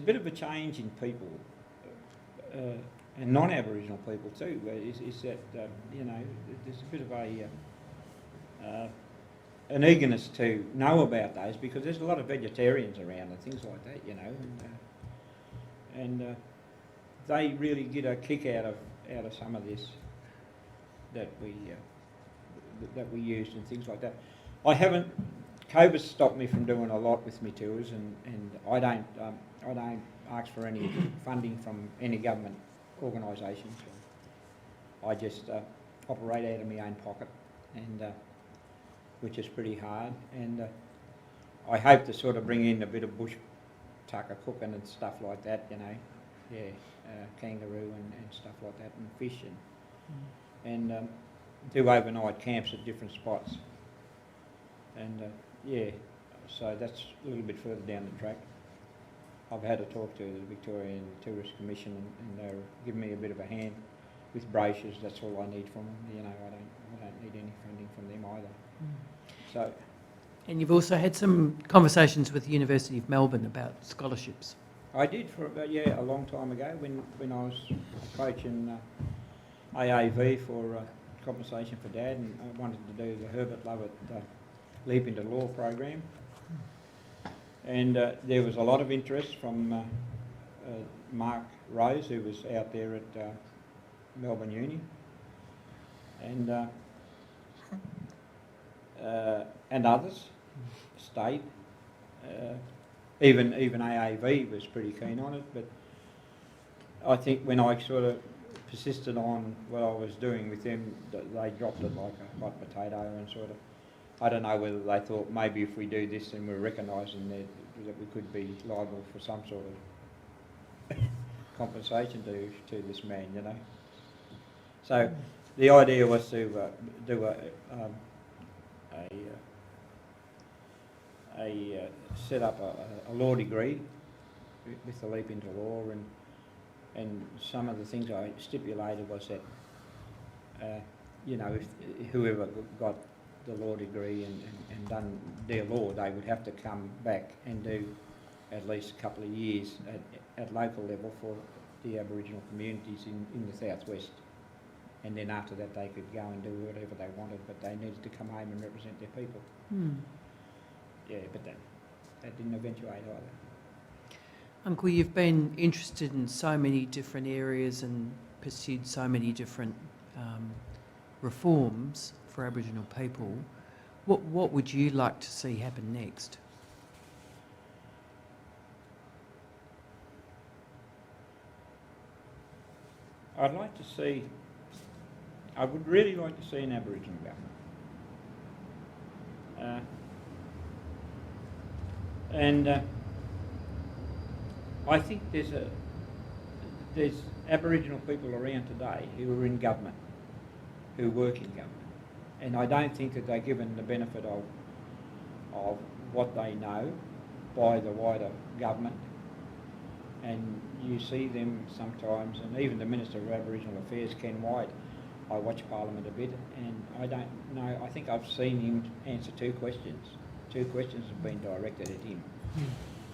bit of a change in people, and non-Aboriginal people too, is that, there's a bit of an eagerness to know about those, because there's a lot of vegetarians around and things like that, and they really get a kick out of some of this that we used and things like that. COVID's stopped me from doing a lot with my tours, and I don't ask for any funding from any government organisations. I just operate out of my own pocket, and which is pretty hard. And I hope to sort of bring in a bit of bush tucker cooking and stuff like that, kangaroo and stuff like that, and fish, and do overnight camps at different spots. And so that's a little bit further down the track. I've had a talk to the Victorian Tourist Commission, and they're giving me a bit of a hand with brochures. That's all I need from them. I don't need any funding from them either. So. And you've also had some conversations with the University of Melbourne about scholarships. I did for about a long time ago when I was coaching AAV for compensation for Dad, and I wanted to do the Herbert Lovett Leap into Law program. And there was a lot of interest from Mark Rose, who was out there at Melbourne Uni, and others, State. Even AAV was pretty keen on it, but I think when I sort of persisted on what I was doing with them, they dropped it like a hot potato, and sort of, I don't know whether they thought maybe if we do this and we're recognising that we could be liable for some sort of compensation to this man, So the idea was to do set up a law degree with the leap into law, and some of the things I stipulated was that if whoever got the law degree and done their law, they would have to come back and do at least a couple of years at local level for the Aboriginal communities in the southwest, and then after that they could go and do whatever they wanted, but they needed to come home and represent their people. Yeah, but that didn't eventuate either. Uncle, you've been interested in so many different areas and pursued so many different reforms for Aboriginal people. What would you like to see happen next? I would really like to see an Aboriginal government. And I think there's Aboriginal people around today who are in government, who work in government, and I don't think that they're given the benefit of what they know by the wider government. And you see them sometimes, and even the Minister of Aboriginal Affairs, Ken White, I watch Parliament a bit, and I don't know, I think I've seen him answer two questions. Two questions have been directed at him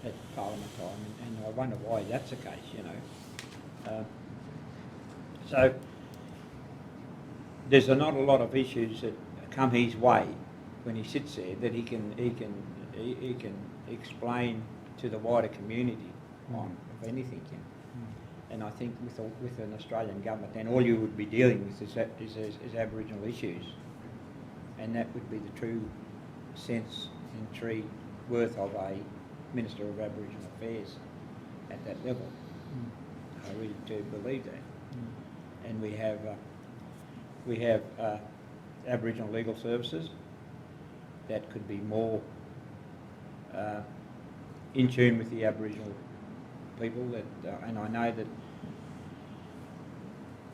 at Parliament time, and I wonder why that's the case, you know. So there's not a lot of issues that come his way when he sits there that he can explain to the wider community on of anything, you know. And I think with an Australian government, then all you would be dealing with is Aboriginal issues, and that would be the true sense and tree worth of a Minister of Aboriginal Affairs at that level. I really do believe that. And we have Aboriginal legal services that could be more in tune with the Aboriginal people. And I know that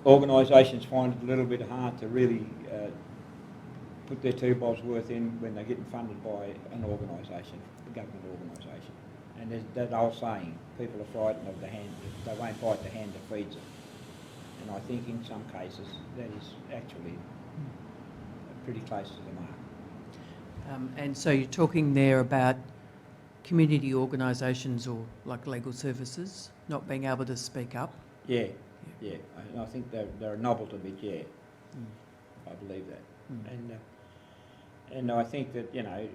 organisations find it a little bit hard to really put their 2 bobs worth in when they're getting funded by an organisation, a government organisation. And there's that old saying, people are frightened of the hand, they won't bite the hand that feeds them. And I think in some cases that is actually pretty close to the mark. And so you're talking there about community organisations or like legal services not being able to speak up? Yeah. I think they're a novelty bit, yeah. I believe that. And I think that, you know,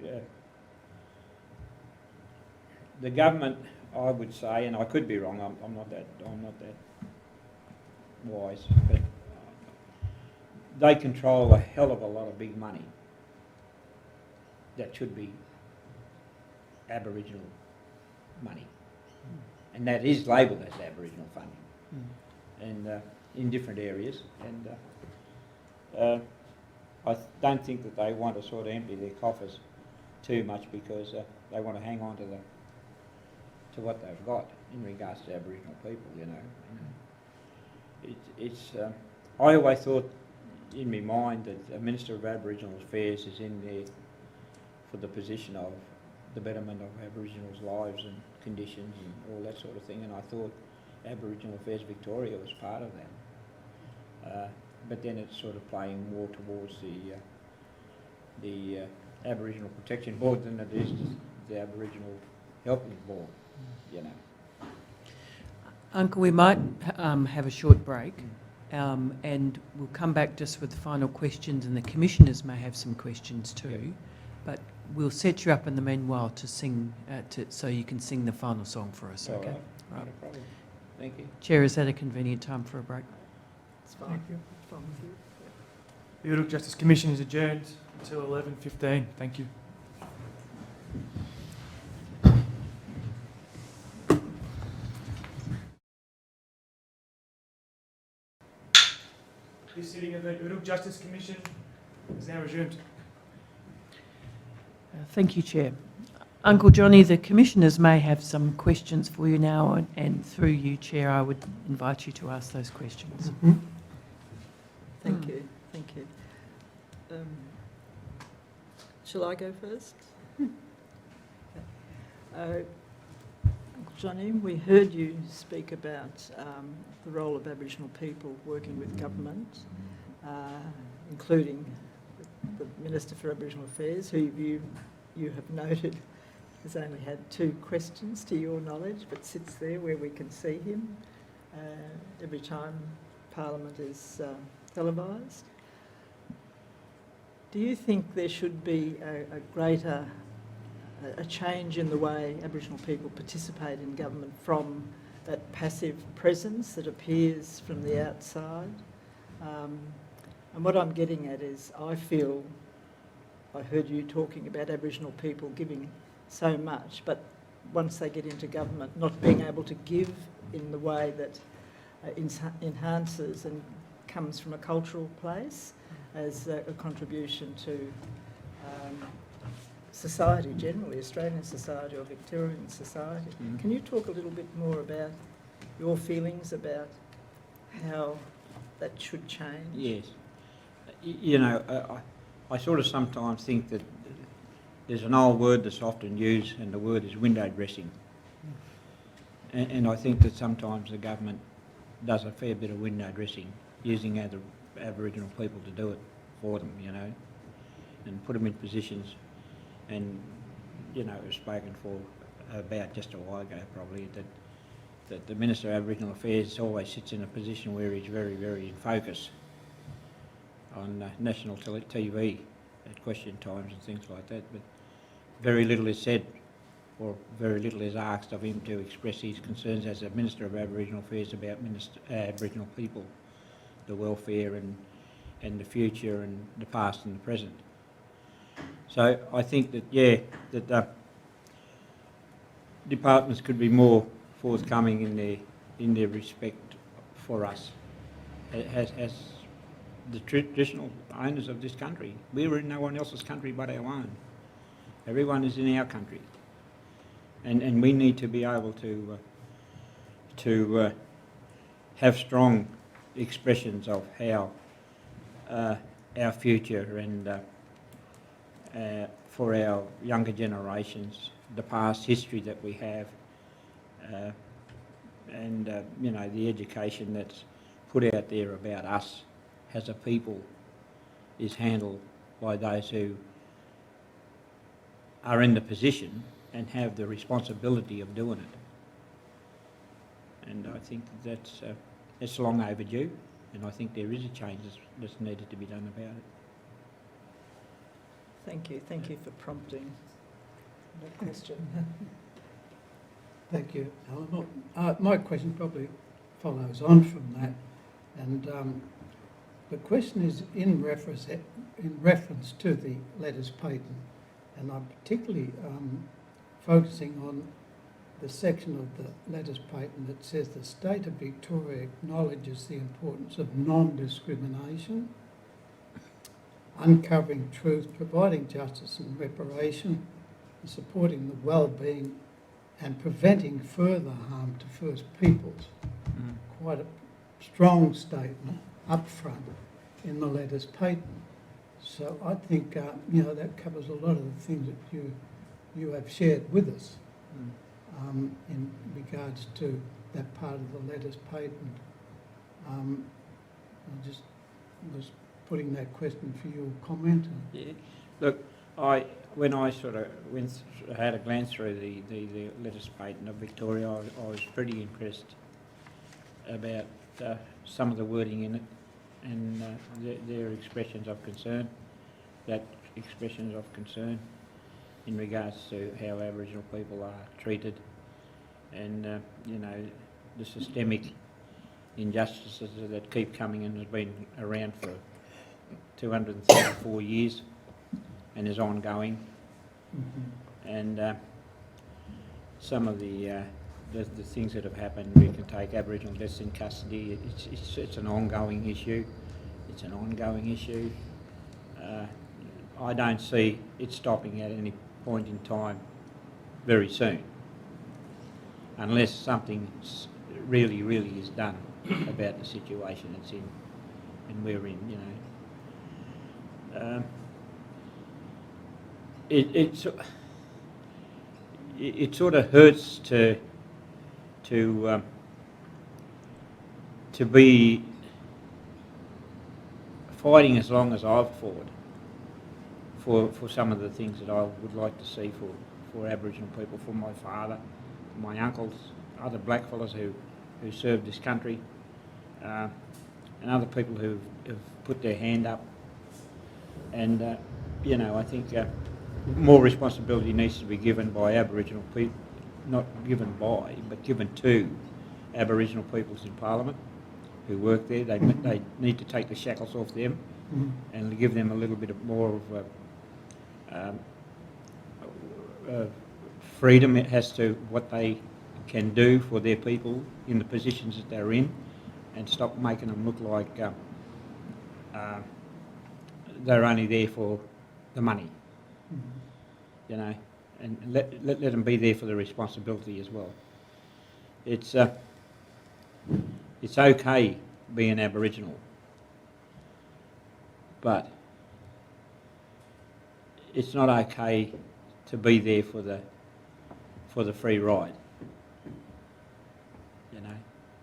the government, I would say, and I could be wrong, I'm not that wise, but they control a hell of a lot of big money that should be Aboriginal money, and that is labelled as Aboriginal funding, and in different areas. And I don't think that they want to sort of empty their coffers too much because they want to hang on to what they've got in regards to Aboriginal people. You know, I always thought in my mind that a Minister of Aboriginal Affairs is in there for the position of the betterment of Aboriginals' lives and conditions and all that sort of thing, and I thought Aboriginal Affairs Victoria was part of that. But then it's sort of playing more towards the Aboriginal Protection Board than it is the Aboriginal Helping Board, you know. Uncle, we might have a short break and we'll come back just with the final questions, and the commissioners may have some questions too. Yeah. But we'll set you up in the meanwhile to sing, so you can sing the final song for us, All okay? right. Not a problem. Thank you. Chair, is that a convenient time for a break? It's fine. Thank you. It's fine with you. The Yoorrook Justice Commission is adjourned until 11:15. Thank you. This sitting of the Yoorrook Justice Commission is now resumed. Thank you, Chair. Uncle Johnny, the commissioners may have some questions for you now, and through you, Chair, I would invite you to ask those questions. Thank you. Shall I go first? Uncle Johnny, we heard you speak about the role of Aboriginal people working with government, including the Minister for Aboriginal Affairs, who you have noted has only had 2 questions to your knowledge, but sits there where we can see him every time Parliament is televised. Do you think there should be a greater change in the way Aboriginal people participate in government from that passive presence that appears from the outside? And what I'm getting at is, I heard you talking about Aboriginal people giving so much, but once they get into government, not being able to give in the way that enhances and comes from a cultural place as a contribution to society generally, Australian society or Victorian society. Mm. Can you talk a little bit more about your feelings about how that should change? Yes. You know, I sort of sometimes think that there's an old word that's often used, and the word is window dressing. And I think that sometimes the government does a fair bit of window dressing, using other Aboriginal people to do it for them, you know, and put them in positions. And, you know, it was spoken for about just a while ago probably, that the Minister of Aboriginal Affairs always sits in a position where he's very, very in focus on national TV at question times and things like that, but very little is said or very little is asked of him to express his concerns as a Minister of Aboriginal Affairs about Aboriginal people, the welfare and the future and the past and the present. So I think that, yeah, that departments could be more forthcoming in their respect for us as the traditional owners of this country. We're in no one else's country but our own. Everyone is in our country. And we need to be able to have strong expressions of how our future and for our younger generations, the past history that we have, and you know, the education that's put out there about us as a people is handled by those who are in the position and have the responsibility of doing it. And I think that's long overdue, and I think there is a change that's needed to be done about it. Thank you for prompting that question. Thank you, Alan. My question probably follows on from that, and the question is in reference to the letters patent, and I'm particularly focusing on the section of the letters patent that says the state of Victoria acknowledges the importance of non-discrimination, uncovering truth, providing justice and reparation, and supporting the well-being and preventing further harm to First Peoples. Quite a strong statement up front in the letters patent. So I think you know, that covers a lot of the things that you have shared with us in regards to that part of the letters patent. I just was putting that question for your comment. Yeah. Look, when I sort of had a glance through the letters patent of Victoria, I was pretty impressed about some of the wording in it and their expressions of concern, that expressions of concern in regards to how Aboriginal people are treated and, you know, the systemic injustices that keep coming and has been around for 234 years and is ongoing. And some of the things that have happened, we can take Aboriginal deaths in custody. It's an ongoing issue. It's an ongoing issue. I don't see it stopping at any point in time very soon, unless something really, really is done about the situation it's in and we're in, you know. It sort of hurts to be fighting as long as I've fought for some of the things that I would like to see for Aboriginal people, for my father, my uncles, other blackfellas who served this country, and other people who have put their hand up. And you know, I think more responsibility needs to be given by Aboriginal people, not given by, but given to Aboriginal peoples in Parliament who work there. They need to take the shackles off them and give them a little bit more of freedom as to what they can do for their people in the positions that they're in, and stop making them look like they're only there for the money. you know, and let them be there for the responsibility as well. It's okay being Aboriginal, but it's not okay to be there for the free ride, you know,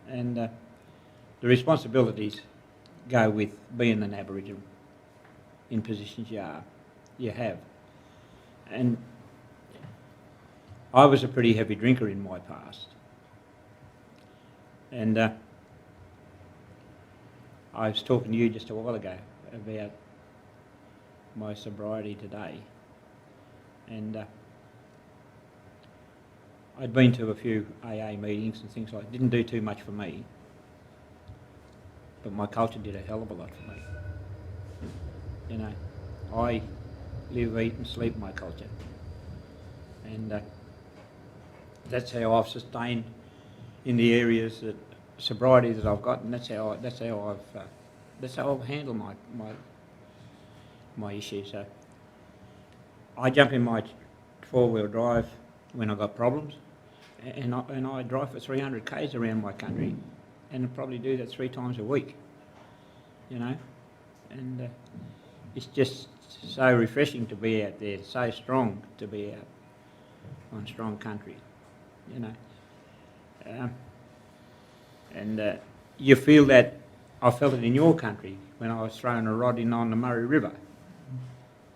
and the responsibilities go with being an Aboriginal in positions you have. And I was a pretty heavy drinker in my past, and I was talking to you just a while ago about my sobriety today, and I'd been to a few AA meetings and things like that. Didn't do too much for me, but my culture did a hell of a lot for me. You know, I live, eat and sleep my culture, and that's how I've sustained in the areas that sobriety that I've got, and that's how I've handled my issues. So I jump in my 4-wheel drive when I've got problems, and I drive for 300 k's around my country, and I probably do that 3 times a week. You know, and it's just so refreshing to be out there, so strong to be out on strong country, you know. And you feel that, I felt it in your country when I was throwing a rod in on the Murray River.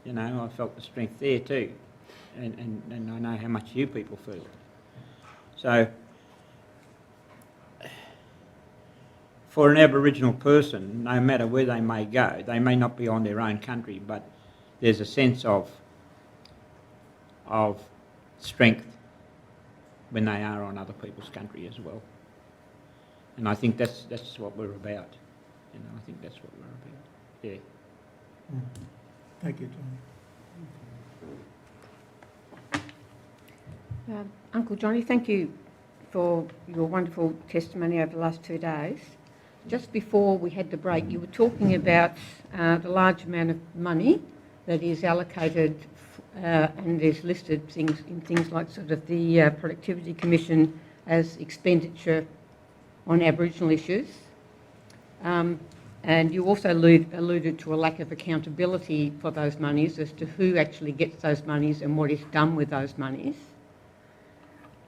You know, I felt the strength there too, and I know how much you people feel it. So, for an Aboriginal person, no matter where they may go, they may not be on their own country, but there's a sense of strength when they are on other people's country as well. And I think that's what we're about. You know, I think that's what we're about. Yeah. Thank you, Tony. Uncle Johnny, thank you for your wonderful testimony over the last 2 days. Just before we had the break, you were talking about the large amount of money that is allocated and is listed in things like sort of the Productivity Commission as expenditure on Aboriginal issues. And you also alluded to a lack of accountability for those monies as to who actually gets those monies and what is done with those monies.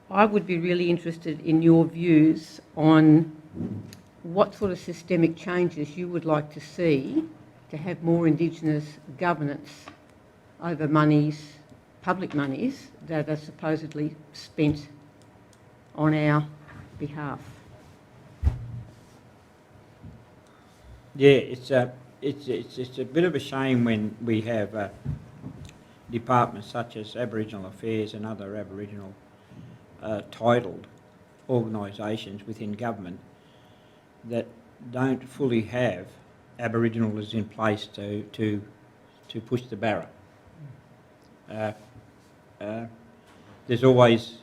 I would be really interested in your views on what sort of systemic changes you would like to see to have more Indigenous governance over monies, public monies, that are supposedly spent on our behalf. Yeah, it's a bit of a shame when we have departments such as Aboriginal Affairs and other Aboriginal titled organisations within government that don't fully have Aboriginals in place to push the barrow. There's always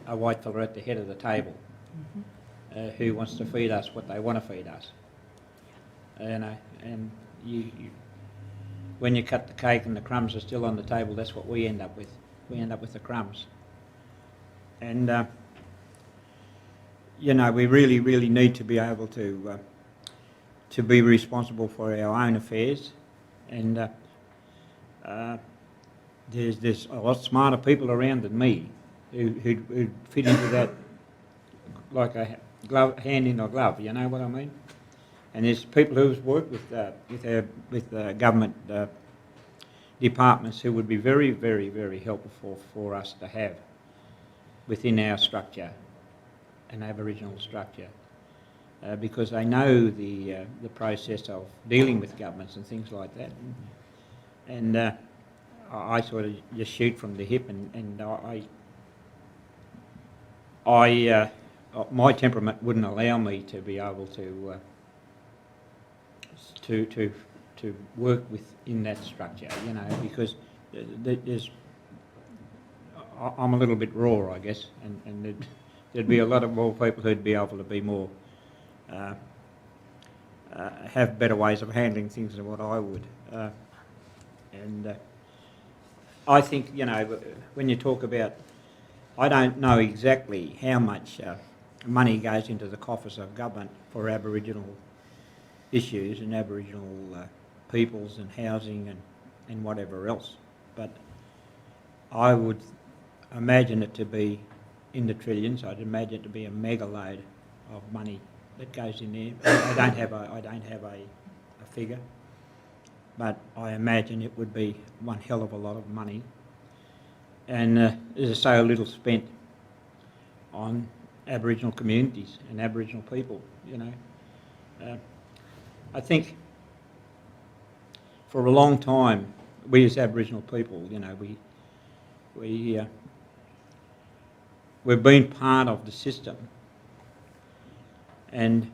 a white fella at the head of the table who wants to feed us what they want to feed us. And you, when you cut the cake and the crumbs are still on the table, that's what we end up with. We end up with the crumbs. And you know, we really, really need to be able to be responsible for our own affairs. And there's a lot smarter people around than me who fit into that like a glove, hand in a glove. You know what I mean? And there's people who've worked with government departments who would be very, very, very helpful for us to have within our structure, an Aboriginal structure, because they know the process of dealing with governments and things like that. And I sort of just shoot from the hip, and my temperament wouldn't allow me to be able to work within that structure, you know, because I'm a little bit raw, I guess, and there'd be a lot of more people who'd be able to be more, have better ways of handling things than what I would. And I think, when you talk about, I don't know exactly how much money goes into the coffers of government for Aboriginal issues and Aboriginal peoples and housing and whatever else, but I would imagine it to be in the trillions. I'd imagine it to be a mega load of money that goes in there. I don't have a figure, but I imagine it would be one hell of a lot of money. And there's so little spent on Aboriginal communities and Aboriginal people, I think for a long time, we as Aboriginal people, we've been part of the system, and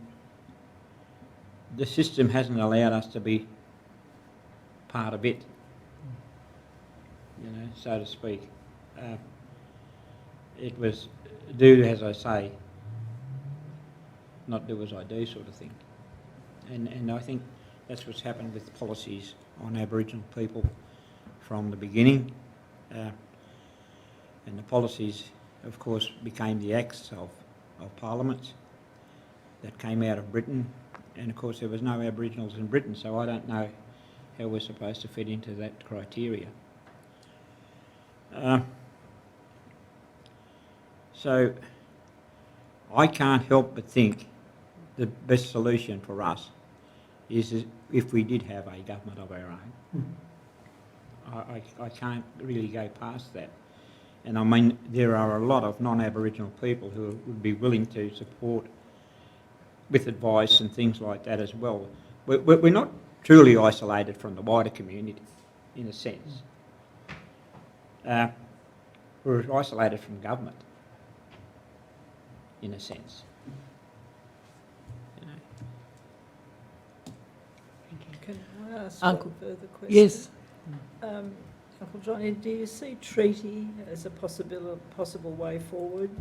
the system hasn't allowed us to be part of it, so to speak. It was do as I say, not do as I do sort of thing. And I think that's what's happened with policies on Aboriginal people from the beginning. And the policies, of course, became the acts of parliaments that came out of Britain. And of course there was no Aboriginals in Britain, so I don't know how we're supposed to fit into that criteria. So I can't help but think the best solution for us is if we did have a government of our own. I can't really go past that. And I mean, there are a lot of non-Aboriginal people who would be willing to support with advice and things like that as well. We're not truly isolated from the wider community, in a sense. We're isolated from government, in a sense. Can I ask Uncle- one further question? Yes. Uncle Johnny, do you see treaty as a possible way forward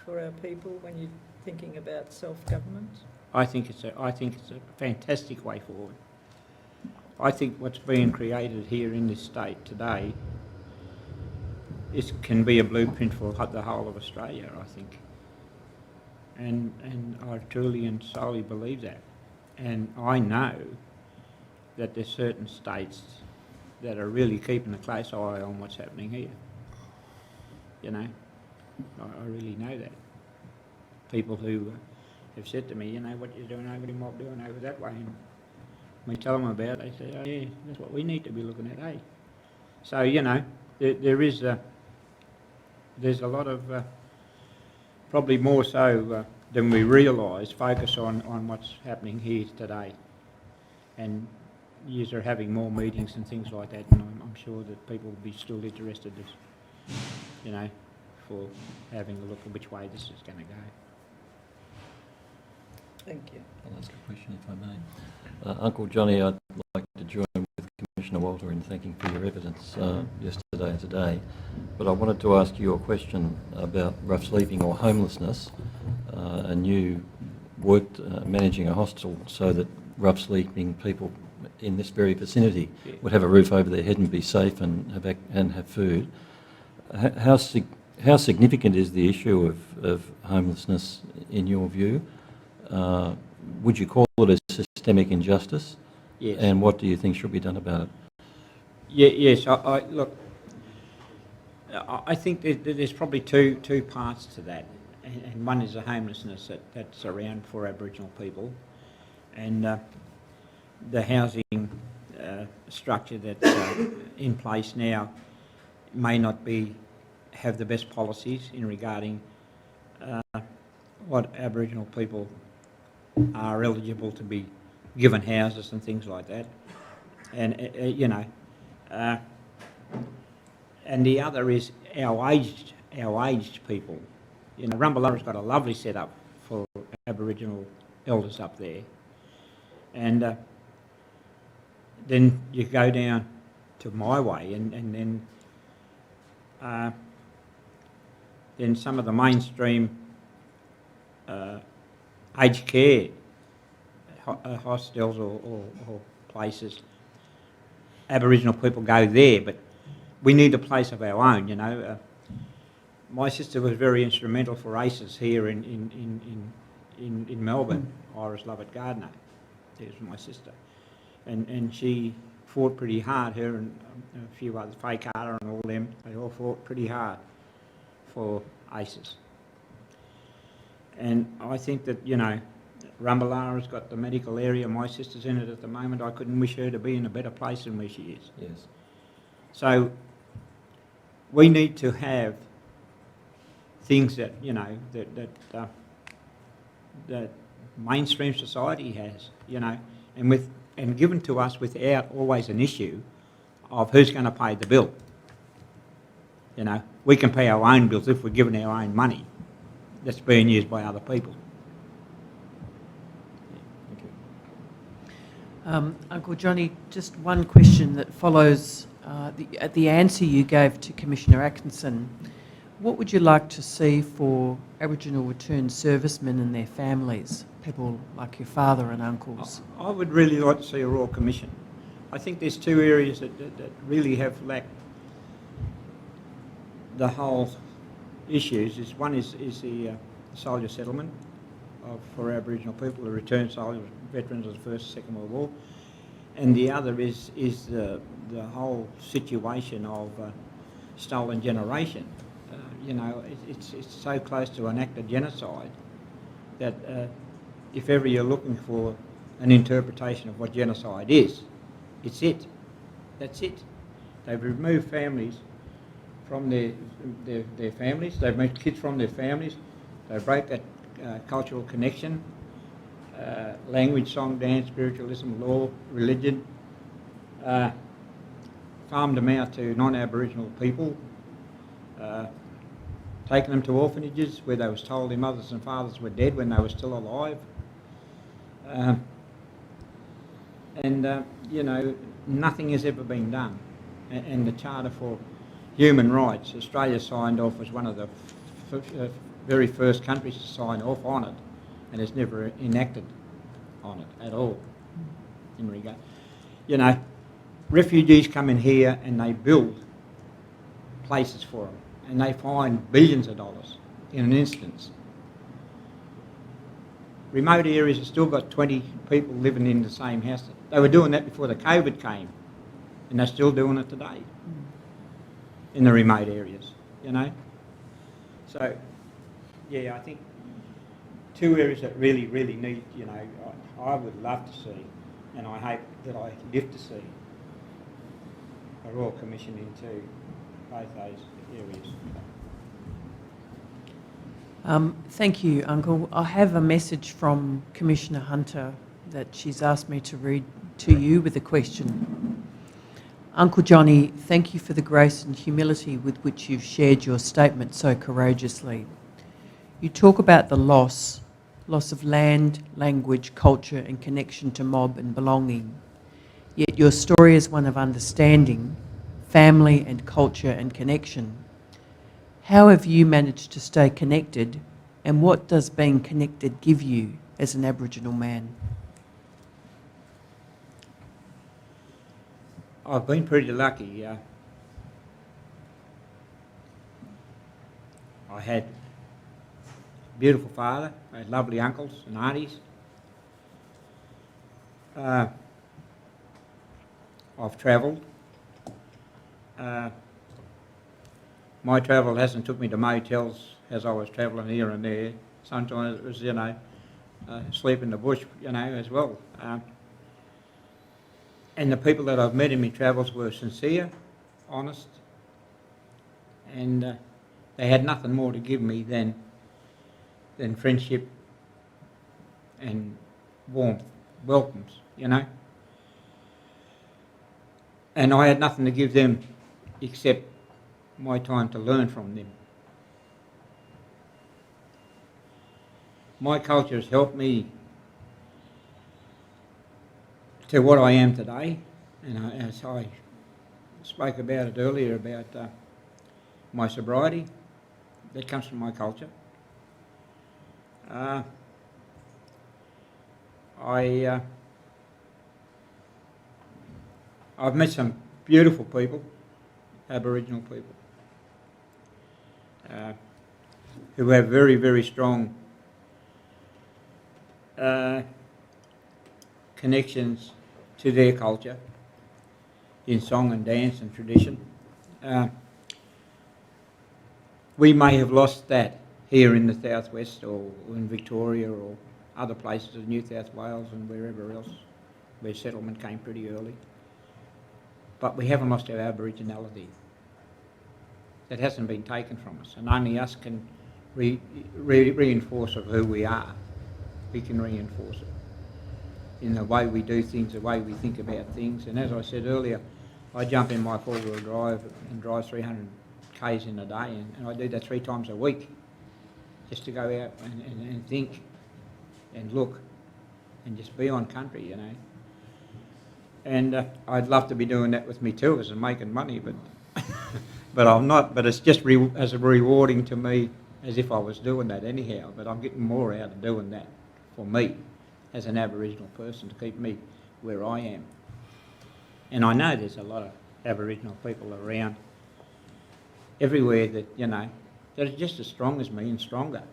for our people when you're thinking about self-government? I think it's a fantastic way forward. I think what's being created here in this state today can be a blueprint for the whole of Australia, I think. And I truly and solely believe that. And I know that there's certain states that are really keeping a close eye on what's happening here. I really know that. People who have said to me, what you're doing over in Mob, doing over that way. And we tell them about it, they say, oh yeah, that's what we need to be looking at, eh? So, there's a lot of, probably more so than we realise, focus on what's happening here today. And yous are having more meetings and things like that, and I'm sure that people will be still interested, for having a look at which way this is going to go. Thank you. I'll ask a question if I may. Uncle Johnny, I'd like to join with Commissioner Walter in thanking for your evidence yesterday and today, but I wanted to ask you a question about rough sleeping or homelessness, and you worked managing a hostel so that rough sleeping people in this very vicinity would have a roof over their head and be safe and have food. How significant is the issue of homelessness in your view? Would you call it a systemic injustice? Yes. And what do you think should be done about it? Yes. Look, I think there's probably two parts to that, and one is the homelessness that's around for Aboriginal people, and the housing structure that's in place now may not have the best policies in regarding what Aboriginal people are eligible to be given houses and things like that, and and the other is our aged people. Rumbalura's got a lovely setup for Aboriginal elders up there, and then you go down to my way, and then some of the mainstream aged care hostels or places, Aboriginal people go there, but we need a place of our own, you know. My sister was very instrumental for ACES here in Melbourne. Iris Lovett Gardner, there's my sister, and she fought pretty hard. Her and a few others, Faye Carter and all them, they all fought pretty hard for ACES. And I think that, you know, Rumbalara's got the medical area. My sister's in it at the moment. I couldn't wish her to be in a better place than where she is. Yes. So we need to have things that, you know, that mainstream society has, you know, and given to us without always an issue of who's going to pay the bill. You know, we can pay our own bills if we're given our own money that's being used by other people. Thank you. Uncle Johnny, just one question that follows the answer you gave to Commissioner Atkinson. What would you like to see for Aboriginal returned servicemen and their families, people like your father and uncles? I would really like to see a Royal Commission. I think there's two areas that really have lacked the whole issues. One is the soldier settlement for Aboriginal people, the returned soldiers, veterans of the First and Second World War, and the other is the whole situation of stolen generation. You know, it's so close to an act of genocide that if ever you're looking for an interpretation of what genocide is, it's it. That's it. They've removed families from their families. They've removed kids from their families. They break that cultural connection, language, song, dance, spiritualism, law, religion, farmed them out to non-Aboriginal people, taken them to orphanages where they was told their mothers and fathers were dead when they were still alive. You know, nothing has ever been done. And the Charter for Human Rights, Australia signed off as one of the very first countries to sign off on it, and it's never enacted on it at all in regard. You know, refugees come in here and they build places for them, and they find billions of dollars in an instance. Remote areas have still got 20 people living in the same house. They were doing that before the COVID came, and they're still doing it today in the remote areas, you know. So, yeah, I think two areas that really, really need, you know, I would love to see, and I hope that I live to see, a Royal Commission into both those areas. Thank you, Uncle. I have a message from Commissioner Hunter that she's asked me to read to you with a question. Uncle Johnny, thank you for the grace and humility with which you've shared your statement so courageously. You talk about the loss of land, language, culture and connection to mob and belonging. Yet your story is one of understanding, family and culture and connection. How have you managed to stay connected, and what does being connected give you as an Aboriginal man? I've been pretty lucky. I had a beautiful father, I had lovely uncles and aunties. I've travelled. My travel hasn't took me to motels as I was travelling here and there. Sometimes it was, you know, sleep in the bush, you know, as well. And the people that I've met in my travels were sincere, honest, and they had nothing more to give me than friendship and warmth, welcomes, you know. And I had nothing to give them except my time to learn from them. My culture has helped me to what I am today, and as I spoke about it earlier about my sobriety, that comes from my culture. I've met some beautiful people Aboriginal people, who have very, very strong connections to their culture in song and dance and tradition. We may have lost that here in the southwest or in Victoria or other places of New South Wales and wherever else where settlement came pretty early. But we haven't lost our Aboriginality. That hasn't been taken from us, and only us can reinforce of who we are. We can reinforce it in the way we do things, the way we think about things. And as I said earlier, I jump in my four-wheel drive and drive 300 k's in a day, and I do that 3 times a week, just to go out and think and look and just be on country, you know. And I'd love to be doing that with me tours and making money, but but I'm not. But it's just as rewarding to me as if I was doing that anyhow. But I'm getting more out of doing that for me as an Aboriginal person to keep me where I am. And I know there's a lot of Aboriginal people around everywhere that, you know, that are just as strong as me and stronger.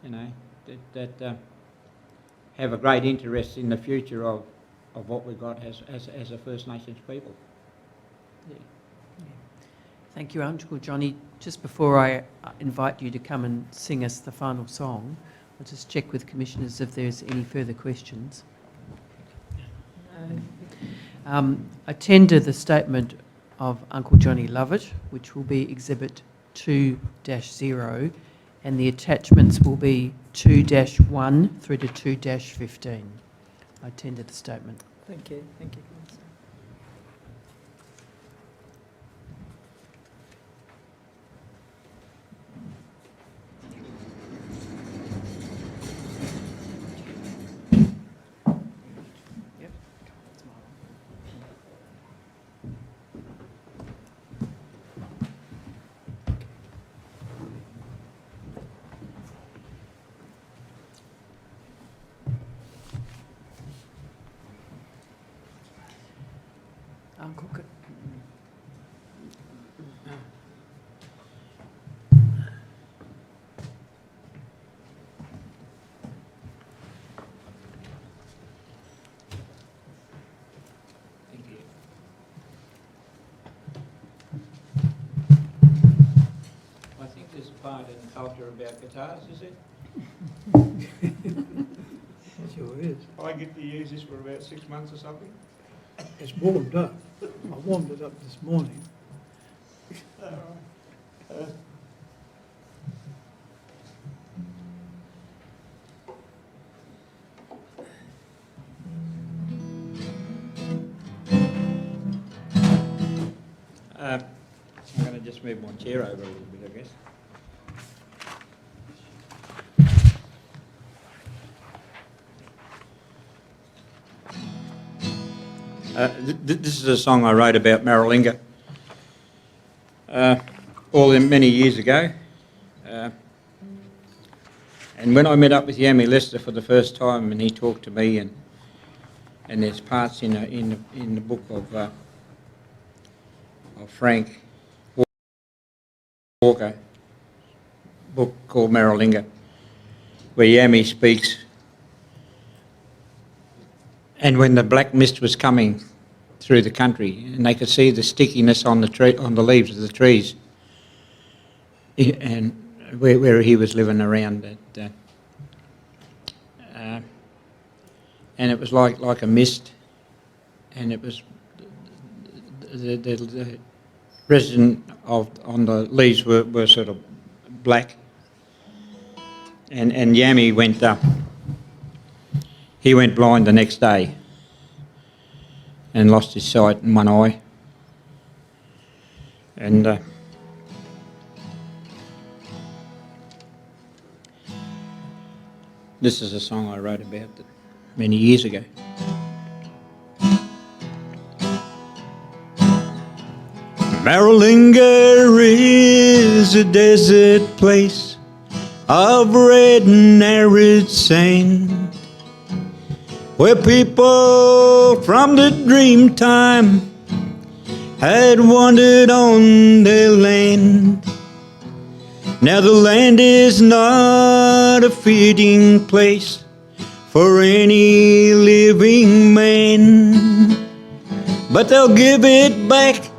You know, that have a great interest in the future of what we've got as a First Nations people. Yeah. Thank you, Uncle Johnny. Just before I invite you to come and sing us the final song, I'll just check with commissioners if there's any further questions. I tender the statement of Uncle Johnny Lovett, which will be Exhibit 2-0, and the attachments will be 2-1 through to 2-15. I tender the statement. Thank you. Thank you, Councillor. Uncle, Thank you. I think there's a part in culture about guitars, is it? Sure is. I get to use this for about 6 months or something. It's warmed up. I warmed it up this morning. I'm going to just move my chair over a little bit, I guess. This is a song I wrote about Maralinga many years ago. And when I met up with Yami Lester for the first time, and he talked to me, and there's parts in the book of Frank Walker, book called Maralinga, where Yami speaks. And when the black mist was coming through the country, and they could see the stickiness on the leaves of the trees, and where he was living around it, and it was like a mist, and it was the resin on the leaves were sort of black, and Yami went he went blind the next day and lost his sight in one eye. And this is a song I wrote about many years ago. Maralinga is a desert place of red and arid sand, where people from the dream time had wandered on their land. Now the land is not a fitting place for any living man, but they'll give it back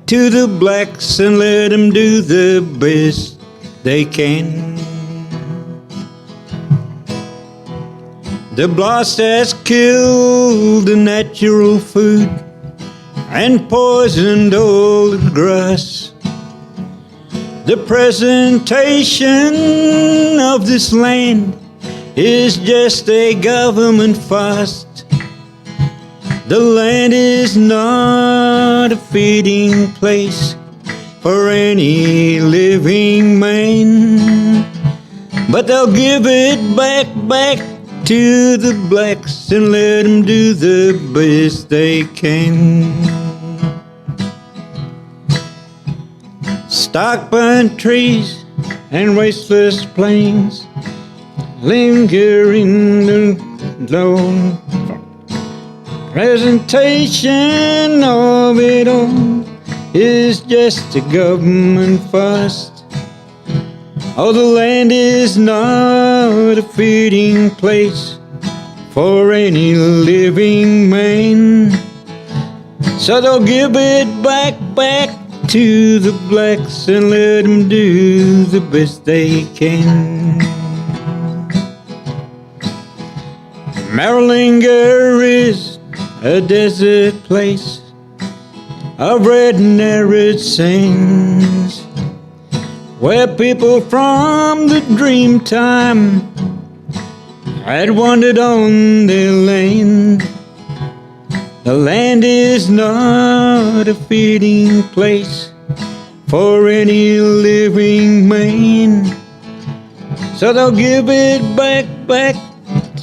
to the blacks and let them do the best they can. The blast has killed the natural food and poisoned all the grass. The presentation of this land is just a government fast. The land is not a fitting place for any living man, but they'll give it back to the blacks and let them do the best they can. Stark burnt trees and wasteless plains linger in the lone presentation of it all is just a government fast. Oh, the land is not a fitting place for any living man, so they'll give it back to the blacks and let them do the best they can. Maralinga is a desert place of red and arid sands, where people from the dream time had wandered on their land. The land is not a fitting place for any living man, so they'll give it back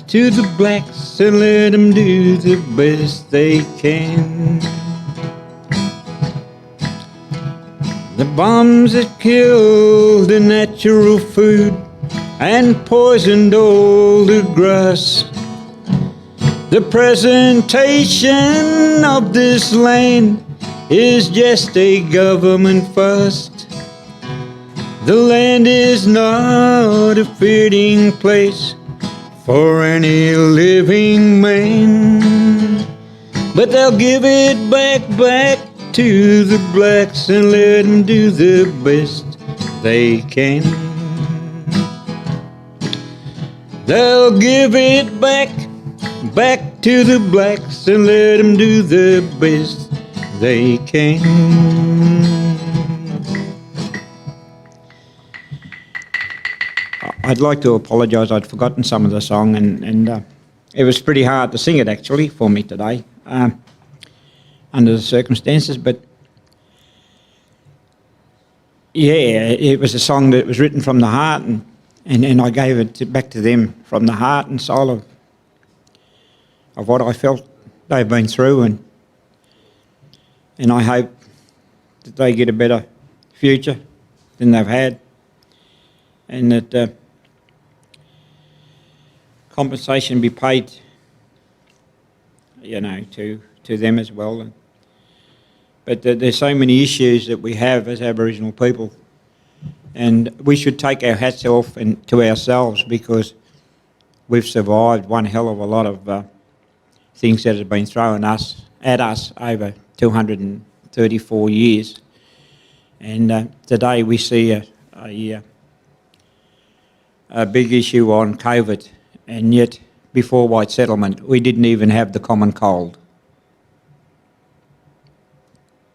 to the blacks and let them do the best they can. The bombs that killed the natural food and poisoned all the grass. The presentation of this land is just a government fast. The land is not a fitting place for any living man, but they'll give it back to the blacks and let them do the best they can. They'll give it back to the blacks and let them do the best they can. I'd like to apologise, I'd forgotten some of the song and it was pretty hard to sing it actually for me today. Under the circumstances, but yeah, it was a song that was written from the heart, and I gave it back to them from the heart and soul of what I felt they've been through, and I hope that they get a better future than they've had, and that compensation be paid, you know, to them as well. But there's so many issues that we have as Aboriginal people, and we should take our hats off to ourselves because we've survived one hell of a lot of things that have been thrown at us over 234 years. And today we see a big issue on COVID, and yet before white settlement we didn't even have the common cold.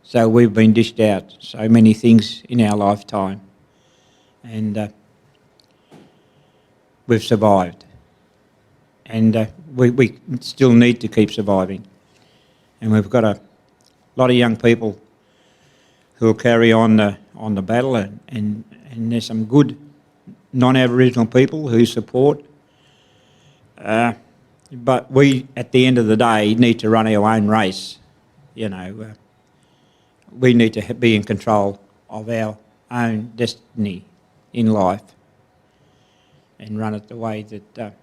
So we've been dished out so many things in our lifetime, and we've survived, and we still need to keep surviving. And we've got a lot of young people who will carry on the battle, and there's some good non-Aboriginal people who support. But we, at the end of the day, need to run our own race, you know. We need to be in control of our own destiny in life and run it the way that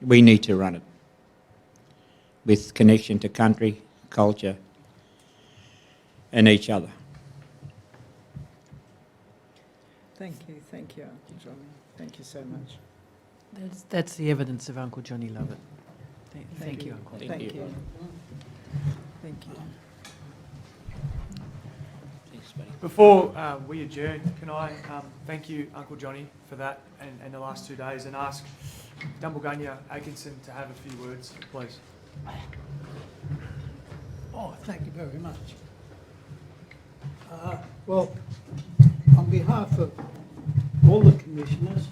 we need to run it, with connection to country, culture and each other. Thank you, Uncle Johnny. Thank you so much. That's the evidence of Uncle Johnny Lovett. Thank you, Uncle. Thank you. Thank you. Before we adjourn, can I thank you, Uncle Johnny, for that and the last 2 days, and ask Dumbleganya Atkinson to have a few words, please. Oh, thank you very much. Well, on behalf of all the commissioners,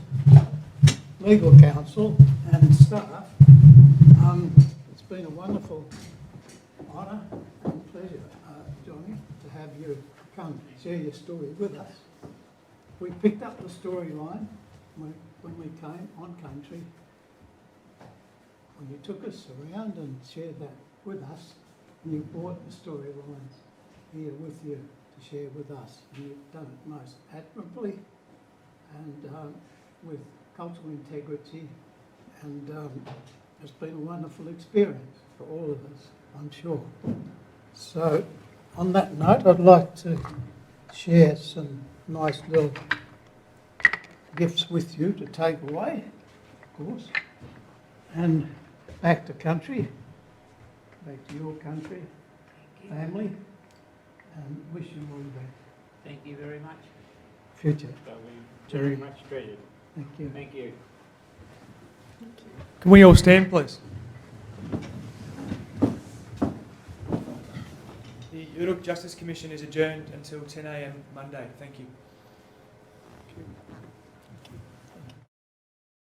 legal counsel and staff, it's been a wonderful honour and pleasure, Johnny, to have you come share your story with us. We picked up the storyline when we came on country, when you took us around and shared that with us, and you brought the storylines here with you to share with us. And you've done it most admirably and with cultural integrity, and it's been a wonderful experience for all of us, I'm sure. So on that note, I'd like to share some nice little gifts with you to take away, of course, and back to country, back to your country, family, and wish you all the best. Thank you very much. Future. Very much treasured. Thank you. Thank you. Can we all stand, please? The Yoorrook Justice Commission is adjourned until 10 a.m. Monday. Thank you.